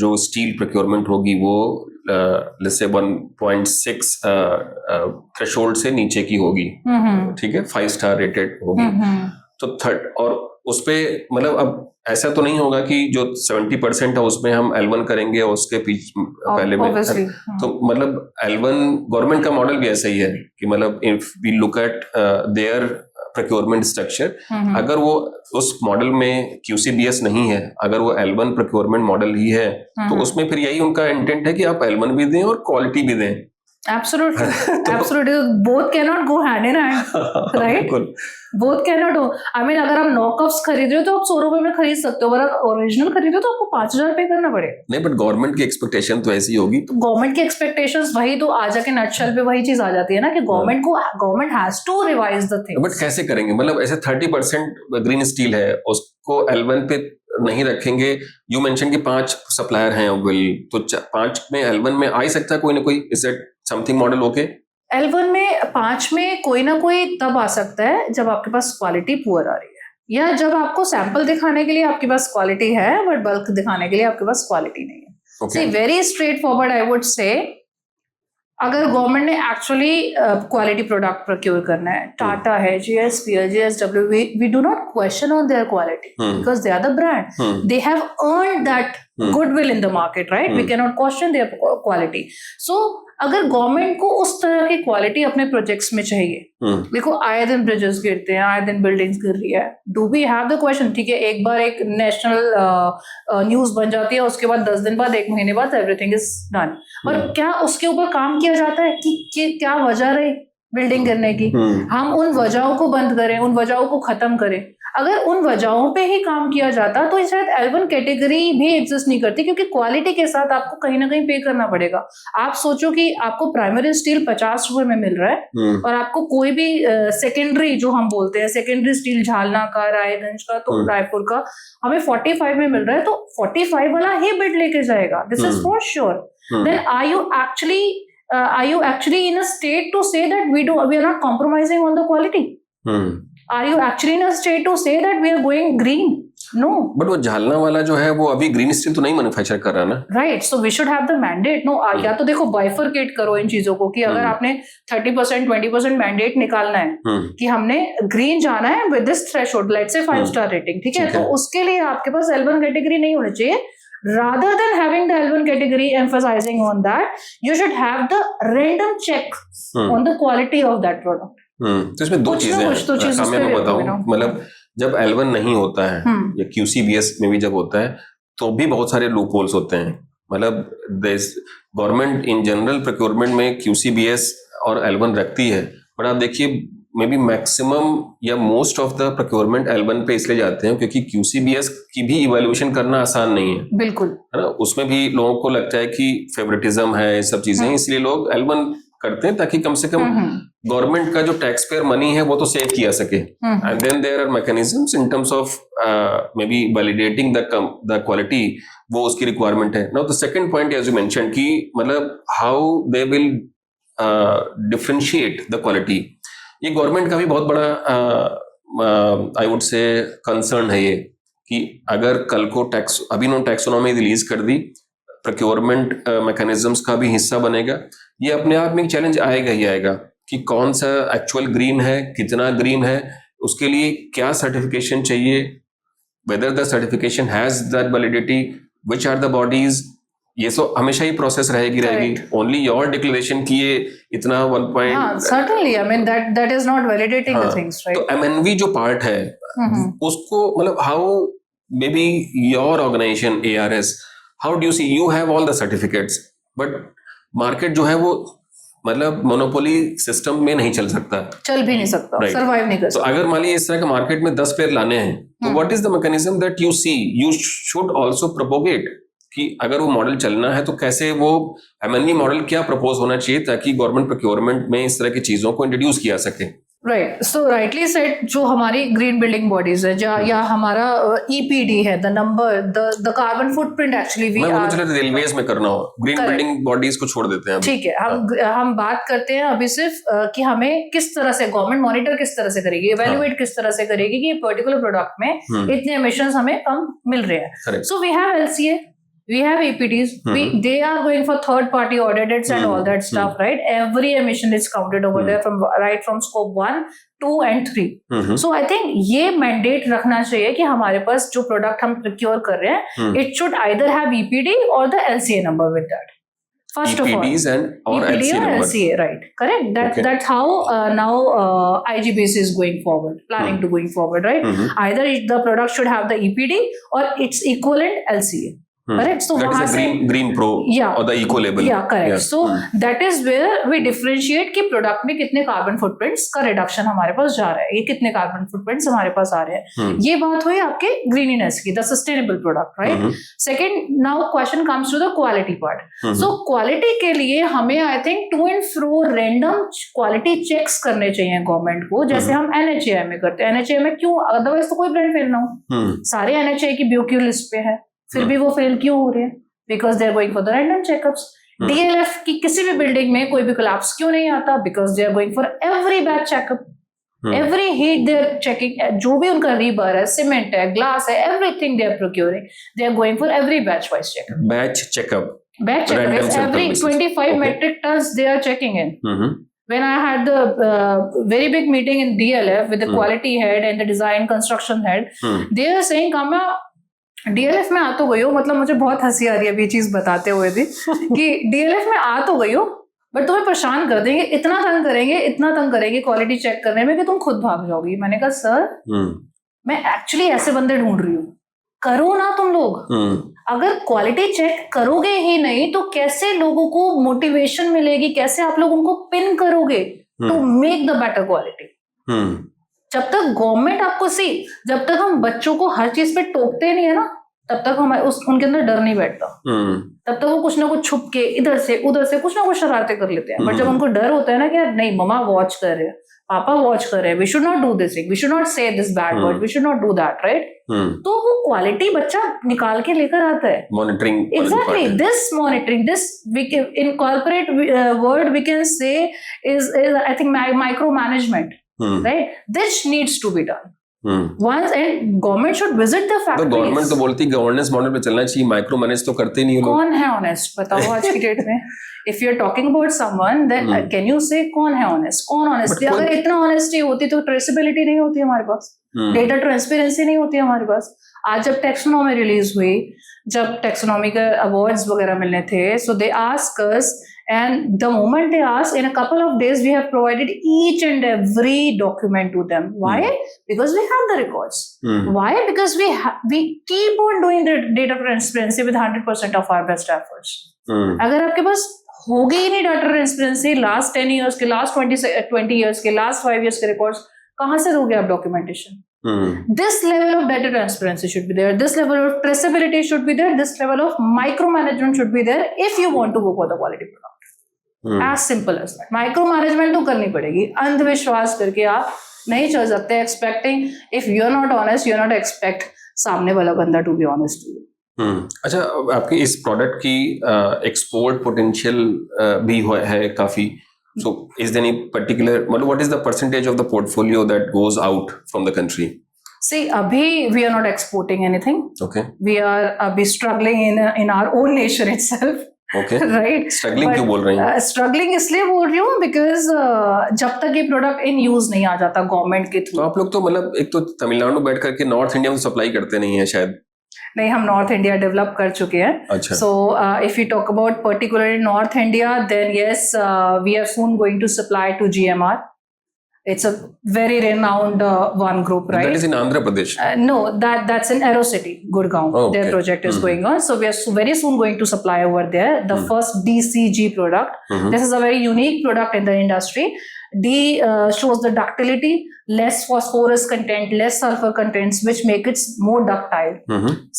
जो स्टील प्रोक्योरमेंट होगी वो जैसे 1.6 थ्रेशोल्ड से नीचे की होगी, ठीक है, 5 स्टार रेटेड होगी, तो और उस पे मतलब अब ऐसा तो नहीं होगा कि जो 70% है उसमें हम L1 करेंगे और उसके पीछे पहले में, तो मतलब L1 गवर्नमेंट का मॉडल भी ऐसा ही है कि मतलब if we look at their procurement structure, अगर वो उस मॉडल में QCBS नहीं है, अगर वो L1 प्रोक्योरमेंट मॉडल ही है, तो उसमें फिर यही उनका इंटेंट है कि आप L1 भी दें और क्वालिटी भी दें. Absolutely, absolutely. Both cannot go hand in hand, right? Both cannot go. I mean, अगर आप नॉकऑफ्स खरीद रहे हो तो आप 100 रुपए में खरीद सकते हो, अगर ओरिजिनल खरीद रहे हो तो आपको 5,000 पे करना पड़ेगा. नहीं, बट गवर्नमेंट की एक्सपेक्टेशन तो ऐसी होगी. तो गवर्नमेंट की एक्सपेक्टेशंस वही तो आ जाके नटशेल पे वही चीज आ जाती है ना कि government has to revise the things. But कैसे करेंगे? मतलब ऐसे 30% ग्रीन स्टील है, उसको L1 पे नहीं रखेंगे. यू मेंशन कि 5 सप्लायर हैं अवेलेबल, तो 5 में L1 में आ ही सकता है कोई ना कोई. Is it something model okay? L1 में 5 में कोई ना कोई तब आ सकता है जब आपके पास क्वालिटी पुअर आ रही है, या जब आपको सैंपल दिखाने के लिए आपके पास क्वालिटी है बट बल्क दिखाने के लिए आपके पास क्वालिटी नहीं है. See very straightforward I would say, अगर गवर्नमेंट ने एक्चुअली क्वालिटी प्रोडक्ट प्रोक्योर करना है, टाटा है, GSPL, JSW, we do not question on their quality because they are the brand. They have earned that goodwill in the market, right? We cannot question their quality. So अगर गवर्नमेंट को उस तरह की क्वालिटी अपने प्रोजेक्ट्स में चाहिए, देखो आए दिन ब्रिजेस गिरते हैं, आए दिन बिल्डिंग्स गिर रही है, do we have the question? ठीक है, एक बार एक नेशनल न्यूज बन जाती है, उसके बाद 10 दिन बाद, 1 महीने बाद एवरीथिंग इज डन, और क्या उसके ऊपर काम किया जाता है कि क्या वजह रही बिल्डिंग गिरने की? हम उन वजहों को बंद करें, उन वजहों को खत्म करें. अगर उन वजहों पे ही काम किया जाता तो शायद L1 कैटेगरी भी एग्जिस्ट नहीं करती, क्योंकि क्वालिटी के साथ आपको कहीं ना कहीं पे करना पड़ेगा. आप सोचो कि आपको प्राइमरी स्टील 50 रुपए में मिल रहा है, और आपको कोई भी सेकेंडरी, जो हम बोलते हैं सेकेंडरी स्टील, झालना का, रायगंज का, तो रायपुर का हमें 45 में मिल रहा है, तो 45 वाला ही बिड लेके जाएगा. This is for sure. Then are you actually in a state to say that we are not compromising on the quality? Are you actually in a state to say that we are going green? No. But वो झालना वाला जो है वो अभी ग्रीन स्टील तो नहीं मैन्युफैक्चर कर रहा ना. Right. So we should have the mandate. No, या तो देखो बाइफरकेट करो इन चीजों को, कि अगर आपने 30% 20% मैंडेट निकालना है कि हमने ग्रीन जाना है with this threshold, let's say 5 star rating, ठीक है, तो उसके लिए आपके पास L1 कैटेगरी नहीं होनी चाहिए. Rather than having the L1 category emphasizing on that, you should have the random check on the quality of that product. तो इसमें दो चीजें हैं, मैं बताऊं. मतलब जब L1 नहीं होता है या QCBS में भी जब होता है तो भी बहुत सारे लूप होल्स होते हैं. मतलब गवर्नमेंट इन जनरल प्रोक्योरमेंट में QCBS और L1 रखती है, बट आप देखिए मे बी मैक्सिमम या most of the procurement L1 पे इसलिए जाते हैं क्योंकि QCBS की भी इवैल्यूएशन करना आसान नहीं है, बिल्कुल, है ना। उसमें भी लोगों को लगता है कि फेवरेटिज्म है, ये सब चीजें, इसलिए लोग L1 करते हैं ताकि कम से कम गवर्नमेंट का जो टैक्स पेयर मनी है वो तो सेव किया सके। And then there are mechanisms in terms of maybe validating the quality, वो उसकी रिक्वायरमेंट है। Now the second point as you mention कि मतलब how they will differentiate the quality, ये गवर्नमेंट का भी बहुत बड़ा आई वुड से कंसर्न है ये, कि अगर कल को टैक्स, अभी नो टैक्सोनॉमी रिलीज कर दी, प्रोक्योरमेंट मैकेनिज्म्स का भी हिस्सा बनेगा, ये अपने आप में एक चैलेंज आएगा ही आएगा कि कौन सा एक्चुअल ग्रीन है, कितना ग्रीन है, उसके लिए क्या सर्टिफिकेशन चाहिए, whether the certification has that validity, which are the bodies, ये सो हमेशा ही प्रोसेस रहेगी। ओनली योर डिक्लेरेशन कि ये इतना 1 point, certainly, I mean that is not validating the things, right? तो MNV जो पार्ट है उसको मतलब how maybe your organisation ARS, how do you see, you have all the certificates but market जो है वो मतलब मोनोपोली सिस्टम में नहीं चल सकता, चल भी नहीं सकता, Right. सरवाइव नहीं कर तो सकता। अगर मान लीजिए इस तरह के मार्केट में 10 पेयर लाने हैं, तो what is the mechanism that you see you should also propagate, कि अगर वो मॉडल चलना है तो कैसे वो MNV मॉडल क्या प्रपोज होना चाहिए ताकि गवर्नमेंट प्रोक्योरमेंट में इस तरह की चीजों को इंट्रोड्यूस किया सके। राइट, सो राइटली सेड, जो हमारी ग्रीन बिल्डिंग बॉडीज है या हमारा EPD है, the number, the carbon footprint, actually we are, चलो रेलवेज में करना हो, ग्रीन बिल्डिंग बॉडीज को छोड़ देते हैं, ठीक है, हम बात करते हैं अभी सिर्फ कि हमें किस तरह से गवर्नमेंट मॉनिटर किस तरह से करेगी, इवैल्यूएट किस तरह से करेगी कि ये पर्टिकुलर प्रोडक्ट में इतने एमिशंस हमें कम मिल रहे हैं। So we have LCA, we have EPDs, they are going for third party audits and all that stuff, right? Every emission is counted over there from scope 1, 2 and 3. So I think ये mandate रखना चाहिए कि हमारे पास जो प्रोडक्ट हम प्रोक्योर कर रहे हैं, it should either have EPD or the LCA number with that. First of all, EPDs or EPD LCA or number. LCA, right? Correct. That's how now IGBC is going forward, planning to going forward, right? Either the product should have the EPD or its equivalent LCA. Correct. So that is a green pro or the eco label. Yeah, correct. So that is where we differentiate कि प्रोडक्ट में कितने कार्बन फुटप्रिंट्स का रिडक्शन हमारे पास जा रहा है, ये कितने कार्बन फुटप्रिंट्स हमारे पास आ रहे हैं। ये बात हुई आपके ग्रीनीनेस की, the sustainable product, right. Second, now question comes to the quality part. So quality के लिए हमें I think to and fro random quality checks करने चाहिए गवर्नमेंट को, जैसे हम NHAI में करते हैं। NHAI में क्यों, अदरवाइज तो कोई ब्रांड फेल ना हो, सारे NHAI की BOQ लिस्ट पे है, फिर भी वो फेल क्यों हो रहे हैं? Because they are going for the random checkups. DLF की किसी भी बिल्डिंग में कोई भी कोलैप्स क्यों नहीं आता? Because they are going for every batch checkup, every heat they are checking, जो भी उनका रीबार है, सीमेंट है, ग्लास है, everything they are procuring, they are going for every batch wise checkup. Batch checkup is every 25 metric tons they are checking in. When I had the very big meeting in DLF with the quality head and the design construction head, they are saying, Kamya, DLF में आ तो गई हो, मतलब मुझे बहुत हंसी आ रही है अभी चीज बताते हुए भी कि DLF में आ तो गई हो बट तुम्हें परेशान कर देंगे, इतना तंग करेंगे क्वालिटी चेक करने में कि तुम खुद भाग जाओगी। मैंने कहा सर, मैं एक्चुअली ऐसे बंदे ढूंढ रही हूँ, करो ना तुम लोग। अगर क्वालिटी चेक करोगे ही नहीं तो कैसे लोगों को मोटिवेशन मिलेगी, कैसे आप लोग उनको पिन करोगे to make the better quality? जब तक गवर्नमेंट आपको जब तक हम बच्चों को हर चीज पे टोकते नहीं है ना, तब तक हमारे उनके अंदर डर नहीं बैठता। तब तक वो कुछ ना कुछ छुप के इधर से उधर से कुछ ना कुछ शरारतें कर लेते हैं। बट जब उनको डर होता है ना कि यार नहीं, मम्मा वॉच कर रहे हैं, पापा वॉच कर रहे हैं, we should not do this, we should not say this bad word, we should not do that, right? तो वो क्वालिटी बच्चा निकाल के लेकर आता है। Monitoring, exactly, this monitoring, this in corporate word we can say is I think micromanagement, right? This needs to be done. Once, and government should visit the factories. तो गवर्नमेंट तो बोलती गवर्नेंस मॉडल पे चलना चाहिए, माइक्रो मैनेज तो करते नहीं लोग। कौन है ऑनेस्ट बताओ आज की डेट में? If you're talking about someone, then can you say कौन है ऑनेस्ट? कौन ऑनेस्ट? अगर इतना ऑनेस्टी होती तो ट्रेसेबिलिटी नहीं होती हमारे पास, डेटा ट्रांसपेरेंसी नहीं होती हमारे पास। आज जब टैक्सोनॉमी रिलीज हुई, जब टैक्सोनॉमी के अवार्ड्स वगैरह मिलने थे, so they ask us, and the moment they ask, in a couple of days we have provided each and every document to them. Why? Because we have the records. Why? Because we keep on doing the data transparency with 100% of our best efforts. अगर आपके पास होगी ही नहीं डाटा ट्रांसपेरेंसी, लास्ट 10 ईयर्स के, लास्ट 20 ईयर्स के, लास्ट 5 ईयर्स के रिकॉर्ड्स कहाँ से दोगे आप documentation? This level of data transparency should be there. This level of traceability should be there. This level of micromanagement should be there if you want to go for the quality product. As simple as that. Micromanagement तो करनी पड़ेगी. अंधविश्वास करके आप नहीं चल सकते. Expecting, if you're not honest, you're not expect सामने वाला बंदा to be honest to you. अच्छा, आपकी इस प्रोडक्ट की एक्सपोर्ट पोटेंशियल भी है काफी. So, is there any particular, what is the percentage of the portfolio that goes out from the country? See, abhi we are not exporting anything. Okay. We are abhi struggling in our own nation itself. Okay. Right. Struggling क्यों बोल रही हैं? Struggling इसलिए बोल रही हूँ because जब तक ये प्रोडक्ट इन यूज नहीं आ जाता गवर्नमेंट के थ्रू. तो आप लोग तो मतलब एक तो तमिलनाडु बैठ करके नॉर्थ इंडिया में सप्लाई करते नहीं है शायद. नहीं, हम नॉर्थ इंडिया डेवलप कर चुके हैं. अच्छा. So if you talk about particularly North India, then yes, we are soon going to supply to GMR. It's a very renowned one group, right? That is in Andhra Pradesh. No, that's in Aerocity, Gurgaon. Oh, okay. Their project is going on. So we are very soon going to supply over there the first DCG product. This is a very unique product in the industry. D shows the ductility, less phosphorus content, less sulfur contents, which make it more ductile.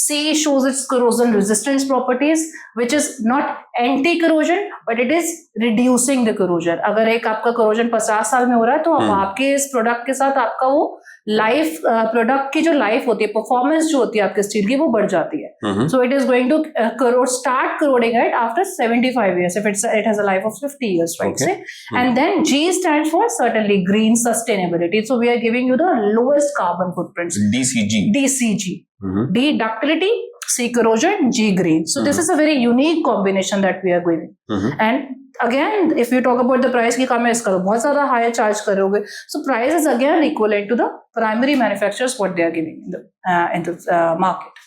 C shows its corrosion resistance properties, which is not anti-corrosion, but it is reducing the corrosion. अगर एक आपका corrosion 50 साल में हो रहा है, तो आपके इस प्रोडक्ट के साथ आपका वो लाइफ, प्रोडक्ट की जो लाइफ होती है, परफॉर्मेंस जो होती है आपके स्टील की, वो बढ़ जाती है. So it is going to start corroding it after 75 years if it has a life of 50 years, right? Okay. And then G stands for certainly green sustainability. So we are giving you the lowest carbon footprints. DCG. D ductility, C corrosion, G green. So this is a very unique combination that we are giving. And again, if you talk about the price की कम है, इसका तो बहुत ज़्यादा higher charge करोगे. So price is again equivalent to the primary manufacturers what they are giving in the market.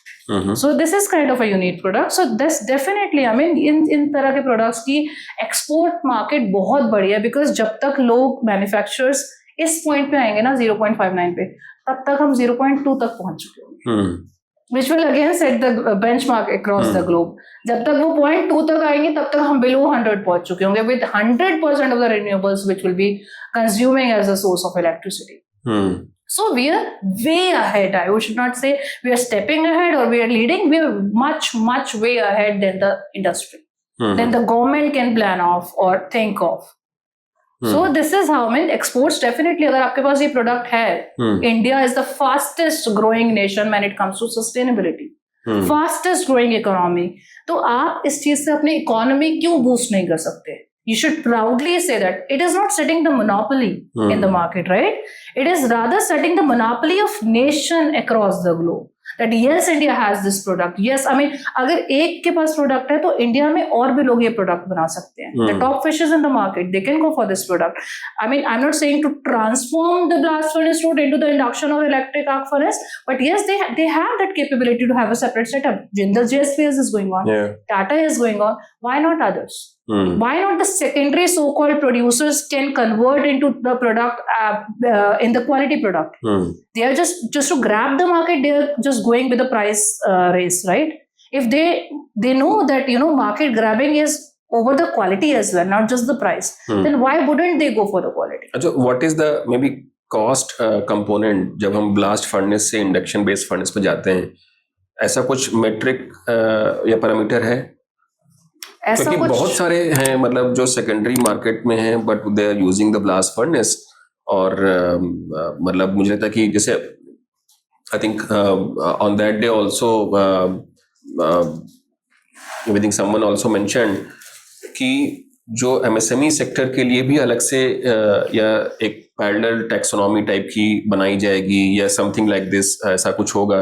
So this is kind of a unique product. So this definitely, I mean, इन तरह के products की export market बहुत बड़ी है, because जब तक लोग manufacturers इस point पे आएंगे ना 0.59 पे, तब तक हम 0.2 तक पहुंच चुके होंगे. Which will again set the benchmark across the globe. जब तक वो 0.2 तक आएंगे, तब तक हम below 100 पहुंच चुके होंगे with 100% of the renewables which will be consuming as a source of electricity. So we are way ahead. I should not say we are stepping ahead or we are leading. We are much, much way ahead than the industry. Than the government can plan of or think of. So this is how, I mean, exports definitely, अगर आपके पास ये product है, India is the fastest growing nation when it comes to sustainability. Fastest growing economy. तो आप इस चीज से अपनी economy क्यों boost नहीं कर सकते? You should proudly say that it is not setting the monopoly in the market, right? It is rather setting the monopoly of nation across the globe. That yes, India has this product. Yes, I mean, अगर एक के पास product है, तो इंडिया में और भी लोग ये product बना सकते हैं. The top fishes in the market, they can go for this product. I mean, I'm not saying to transform the blast furnace route into the induction or electric arc furnace, but yes, they have that capability to have a separate setup. Jindal JSPS is going on. Tata is going on. Why not others? Why not the secondary so-called producers can convert into the product in the quality product? They are just to grab the market. They are just going with the price race, right? If they know that, you know, market grabbing is over the quality as well, not just the price, then why wouldn't they go for the quality? So what is the maybe cost component जब हम blast furnace से induction based furnace पे जाते हैं? ऐसा कुछ metric या parameter है? क्योंकि बहुत सारे हैं, मतलब जो सेकेंडरी मार्केट में हैं, but they are using the blast furnace. और मतलब मुझे लगता है कि जैसे I think on that day also I think someone also mentioned कि जो MSME सेक्टर के लिए भी अलग से या एक पैरेलल टैक्सोनॉमी टाइप की बनाई जाएगी या समथिंग लाइक दिस, ऐसा कुछ होगा.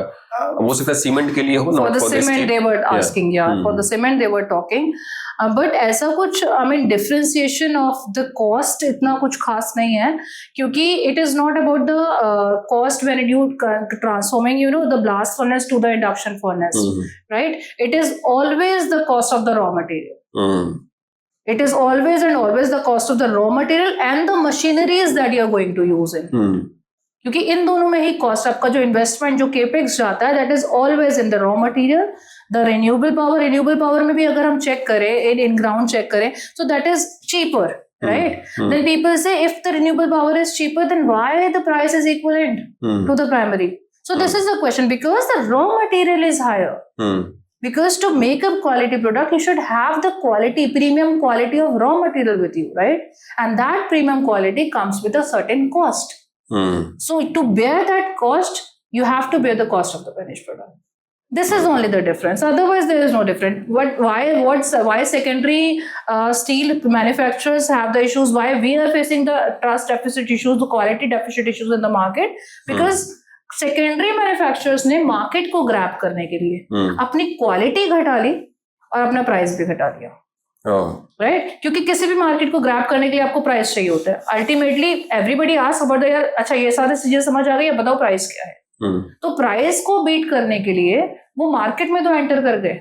वो सकता है सीमेंट के लिए हो, for the cement they were asking, for the cement they were talking, but ऐसा कुछ, I mean, differentiation of the cost इतना कुछ खास नहीं है, क्योंकि it is not about the cost when you transforming, you know, the blast furnace to the induction furnace, right? It is always the cost of the raw material. It is always and always the cost of the raw material and the machineries that you are going to use in. क्योंकि इन दोनों में ही कॉस्ट, आपका जो इन्वेस्टमेंट, जो केपेक्स जाता है, that is always in the raw material, the renewable power में भी अगर हम चेक करें, इन ग्राउंड चेक करें, so that is cheaper, right? Then people say if the renewable power is cheaper, then why the price is equivalent to the primary? So this is the question, because the raw material is higher. Because to make a quality product, you should have the quality, premium quality of raw material with you, right? And that premium quality comes with a certain cost. So to bear that cost, you have to bear the cost of the finished product. This is only the difference. Otherwise, there is no difference. Why secondary steel manufacturers have the issues? Why we are facing the trust deficit issues, the quality deficit issues in the market? Because secondary manufacturers ने मार्केट को ग्रैब करने के लिए अपनी क्वालिटी घटा ली और अपना प्राइस भी घटा लिया, राइट? क्योंकि किसी भी मार्केट को ग्रैब करने के लिए आपको प्राइस चाहिए होता है. अल्टीमेटली एवरीबडी आस्क्स अबाउट यार, अच्छा ये सारी चीजें समझ आ गई, बताओ प्राइस क्या है. तो प्राइस को बीट करने के लिए वो मार्केट में तो एंटर कर गए,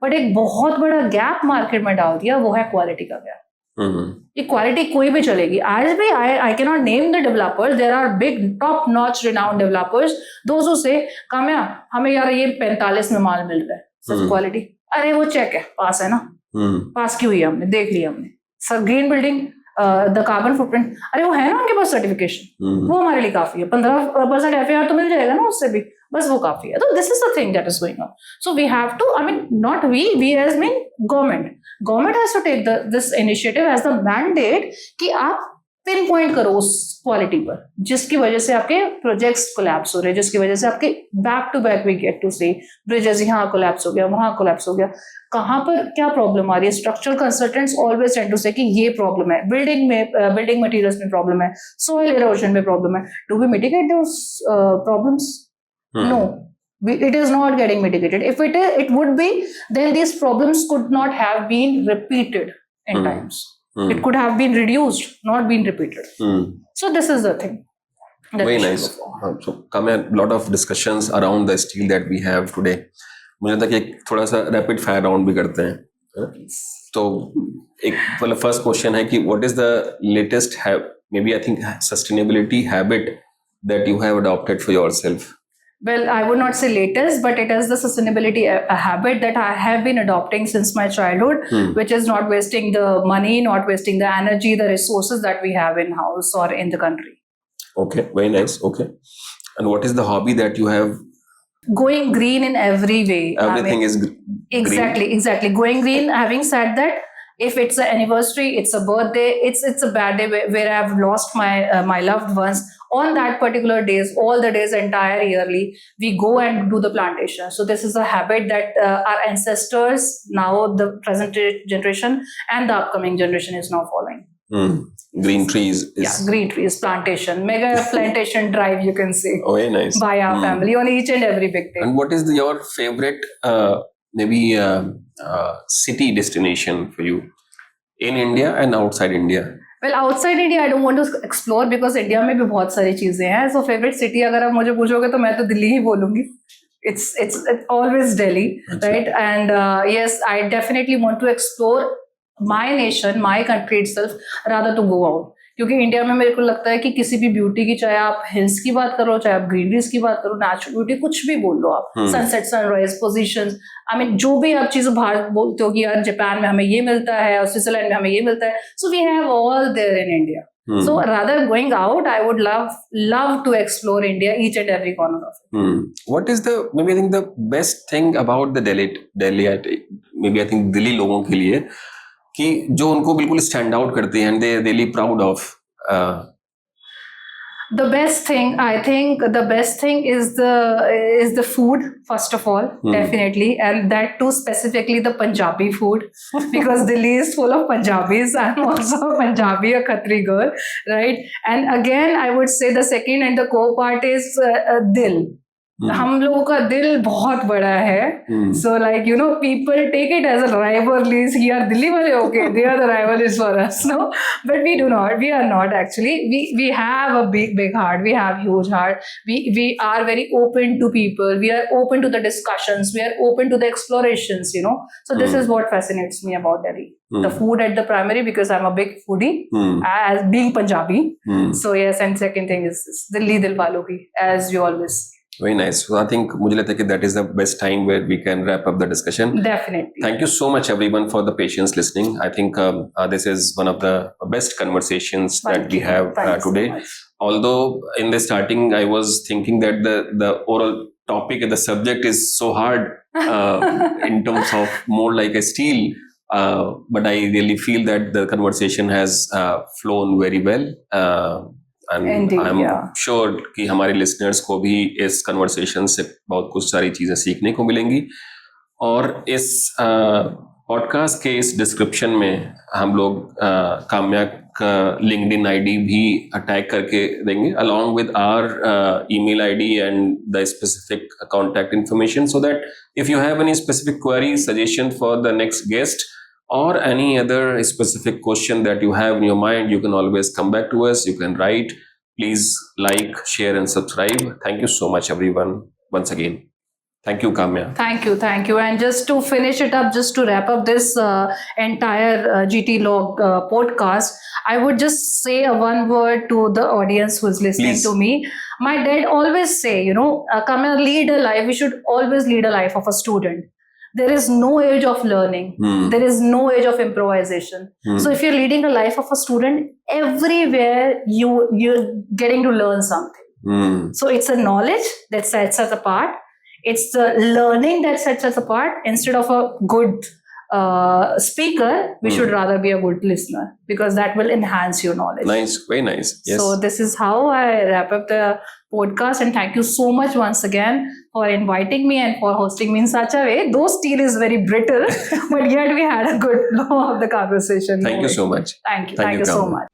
बट एक बहुत बड़ा गैप मार्केट में डाल दिया, वो है क्वालिटी का गैप. ये क्वालिटी कोई भी चलेगी. आज भी I can not name the developers, there are big top notch renowned developers, those who से काम्या हमें यार ये 45 में माल मिल रहा है, सच क्वालिटी. अरे वो चेक है, पास है ना, पास की हुई है, हमने देख लिया, हमने sir green building, the carbon footprint, अरे वो है ना उनके पास सर्टिफिकेशन, वो हमारे लिए काफी है. 15% FAR तो मिल जाएगा ना उससे भी, बस वो काफी है. तो this is the thing that is going on. So we have to, I mean not we as mean government has to take this initiative as the mandate कि आप पिन पॉइंट करो उस क्वालिटी पर, जिसकी वजह से आपके प्रोजेक्ट्स कोलैप्स हो रहे हैं, जिसकी वजह से आपके back to back we get to see bridges यहाँ कोलैप्स हो गया, वहां कोलैप्स हो गया. कहाँ पर क्या प्रॉब्लम आ रही है? Structural consultants always tend to say कि ये प्रॉब्लम है, बिल्डिंग मटेरियल्स में प्रॉब्लम है, सॉइल इरोजन में प्रॉब्लम है. Do we mitigate those problems? No, it is not getting mitigated. If it would be, then these problems could not have been repeated in times. It could have been reduced, not been repeated. So this is the thing. Very nice. So come a lot of discussions around the steel that we have today. मुझे लगता है कि एक थोड़ा सा रैपिड फायर राउंड भी करते हैं, है ना? तो एक मतलब फर्स्ट क्वेश्चन है कि what is the latest maybe I think sustainability habit that you have adopted for yourself? Well, I would not say latest, but it is the sustainability a habit that I have been adopting since my childhood, which is not wasting the money, not wasting the energy, the resources that we have in house or in the country. Okay, very nice. Okay. And what is the hobby that you have? Going green in every way. Everything is green. Exactly. Going green, having said that, if it's an anniversary, it's a birthday, it's a bad day where I've lost my loved ones, on that particular days, all the days, entire yearly, we go and do the plantation. So this is a habit that our ancestors, now the present generation and the upcoming generation is now following. Green trees is... Yeah, green trees, plantation, mega plantation drive, you can say. Oh, very nice. By our family on each and every big day. And what is your favorite maybe city destination for you in India and outside India? Well, outside India, I don't want to explore because India में भी बहुत सारी चीजें हैं. So favorite city अगर आप मुझे पूछोगे तो मैं तो दिल्ली ही बोलूँगी. It's always Delhi, right? And yes, I definitely want to explore my nation, my country itself, rather to go out. क्योंकि इंडिया में मेरे को लगता है कि किसी भी ब्यूटी की, चाहे आप हिल्स की बात करो, चाहे आप ग्रीनरीज की बात करो, नेचुरल ब्यूटी, कुछ भी बोल लो आप, sunset, sunrise, positions, I mean जो भी आप चीजें बाहर बोलते हो कि यार जापान में हमें ये मिलता है और स्विट्जरलैंड में हमें ये मिलता है, so we have all there in India. So rather going out, I would love to explore India, each and every corner of it. What is maybe I think the best thing about the Delhi, maybe I think Delhi लोगों के लिए कि जो उनको बिल्कुल स्टैंड आउट करते हैं, they are really proud of? The best thing, I think the best thing is the food, first of all, definitely, and that too specifically the Punjabi food, because Delhi is full of Punjabis. I'm also a Punjabi, a Khatri girl, right? And again, I would say the second and the core part is dil. हम लोगों का दिल बहुत बड़ा है. So like, you know, people take it as a rivalries. Here, Delhi wale, okay, they are the rivalries for us, no? But we do not. We are not actually. We have a big heart. We have huge heart. We are very open to people. We are open to the discussions. We are open to the explorations, you know. So this is what fascinates me about Delhi. The food at the primary, because I'm a big foodie, as being Punjabi. So yes, and second thing is Delhi Dil Walo Ki, as you always say. Very nice. So I think मुझे लगता है कि that is the best time where we can wrap up the discussion. Definitely. Thank you so much everyone for the patience listening. I think this is one of the best conversations that we have today. Although in the starting I was thinking that the overall topic and the subject is so hard in terms of more like a steel, but I really feel that the conversation has flown very well. And Indeed, I'm yeah. sure कि हमारे listeners को भी इस conversation से बहुत कुछ सारी चीज़ें सीखने को मिलेंगी. और इस podcast के इस description में हम लोग काम्या का LinkedIn ID भी tag करके देंगे along with our email ID and the specific contact information, so that if you have any specific query, suggestion for the next guest, or any other specific question that you have in your mind, you can always come back to us. You can write. Please like, share, and subscribe. Thank you so much, everyone. Once again, thank you, Kamya. Thank you. And just to finish it up, just to wrap up this entire GT Log podcast, I would just say one word to the audience who is listening Please. to me. My dad always say, you know, Kamya, lead a life. We should always lead a life of a student. There is no age of learning. There is no age of improvisation. So if you're leading a life of a student, everywhere you're getting to learn something. So it's a knowledge that sets us apart. It's the learning that sets us apart. Instead of a good speaker, we should rather be a good listener, because that will enhance your knowledge. Nice, very nice. Yes. So this is how I wrap up the podcast, and thank you so much once again for inviting me and for hosting me in such a way. Though steel is very brittle, but yet we had a good flow of the conversation. Thank you so much. Thank you so much.